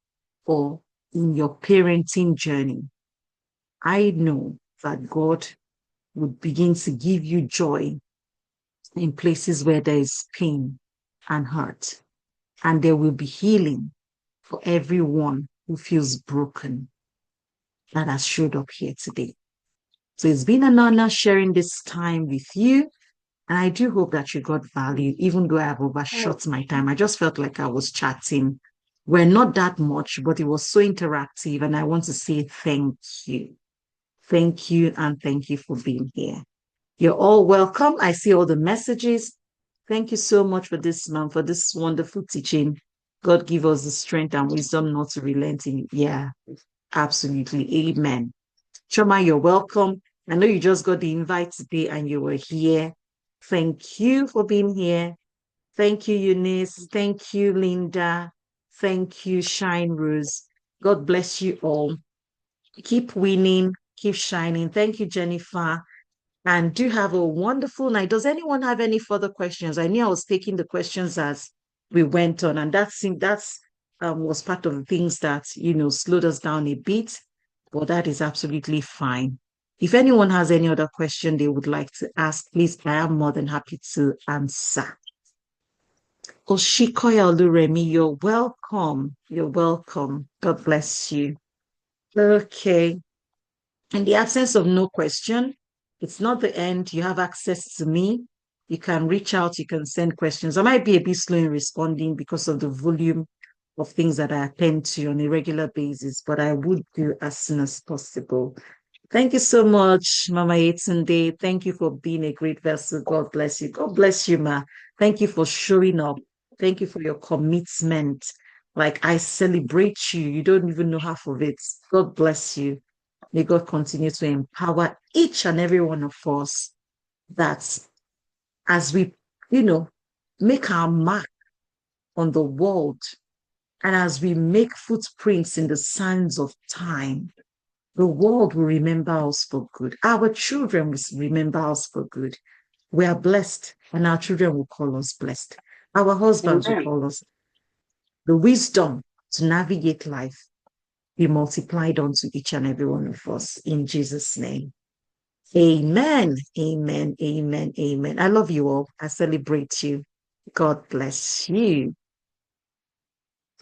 or in your parenting journey. I know that God would begin to give you joy in places where there is pain and hurt. And there will be healing for everyone who feels broken that has showed up here today. So it's been an honor sharing this time with you. And I do hope that you got value, even though I have overshot my time. I just felt like I was chatting. We're not that much, but it was so interactive. And I want to say thank you. Thank you. And thank you for being here. You're all welcome. I see all the messages. Thank you so much for this, ma'am, for this wonderful teaching. God give us the strength and wisdom not to relent in. Yeah, absolutely. Amen. Choma, you're welcome. I know you just got the invite today and you were here. Thank you for being here. Thank you, Eunice. Thank you, Linda. Thank you, Shine Rose. God bless you all. Keep winning, keep shining. Thank you, Jennifer. And do have a wonderful night. Does anyone have any further questions? I knew I was taking the questions as we went on, and that's was part of the things that slowed us down a bit, but that is absolutely fine. If anyone has any other question they would like to ask, please, I am more than happy to answer. Oshikoya Oluremi, you're welcome. You're welcome. God bless you. Okay. In the absence of no question, it's not the end. You have access to me. You can reach out, you can send questions. I might be a bit slow in responding because of the volume of things that I attend to on a regular basis, but I would do as soon as possible. Thank you so much, Mama Yetunde. Thank you for being a great vessel. God bless you. God bless you, Ma. Thank you for showing up. Thank you for your commitment. Like, I celebrate you. You don't even know half of it. God bless you. May God continue to empower each and every one of us that as we, make our mark on the world and as we make footprints in the sands of time, the world will remember us for good. Our children will remember us for good. We are blessed, and our children will call us blessed. Our husbands will call us. The wisdom to navigate life be multiplied unto each and every one of us in Jesus' name. Amen. Amen. Amen. Amen. I love you all. I celebrate you. God bless you.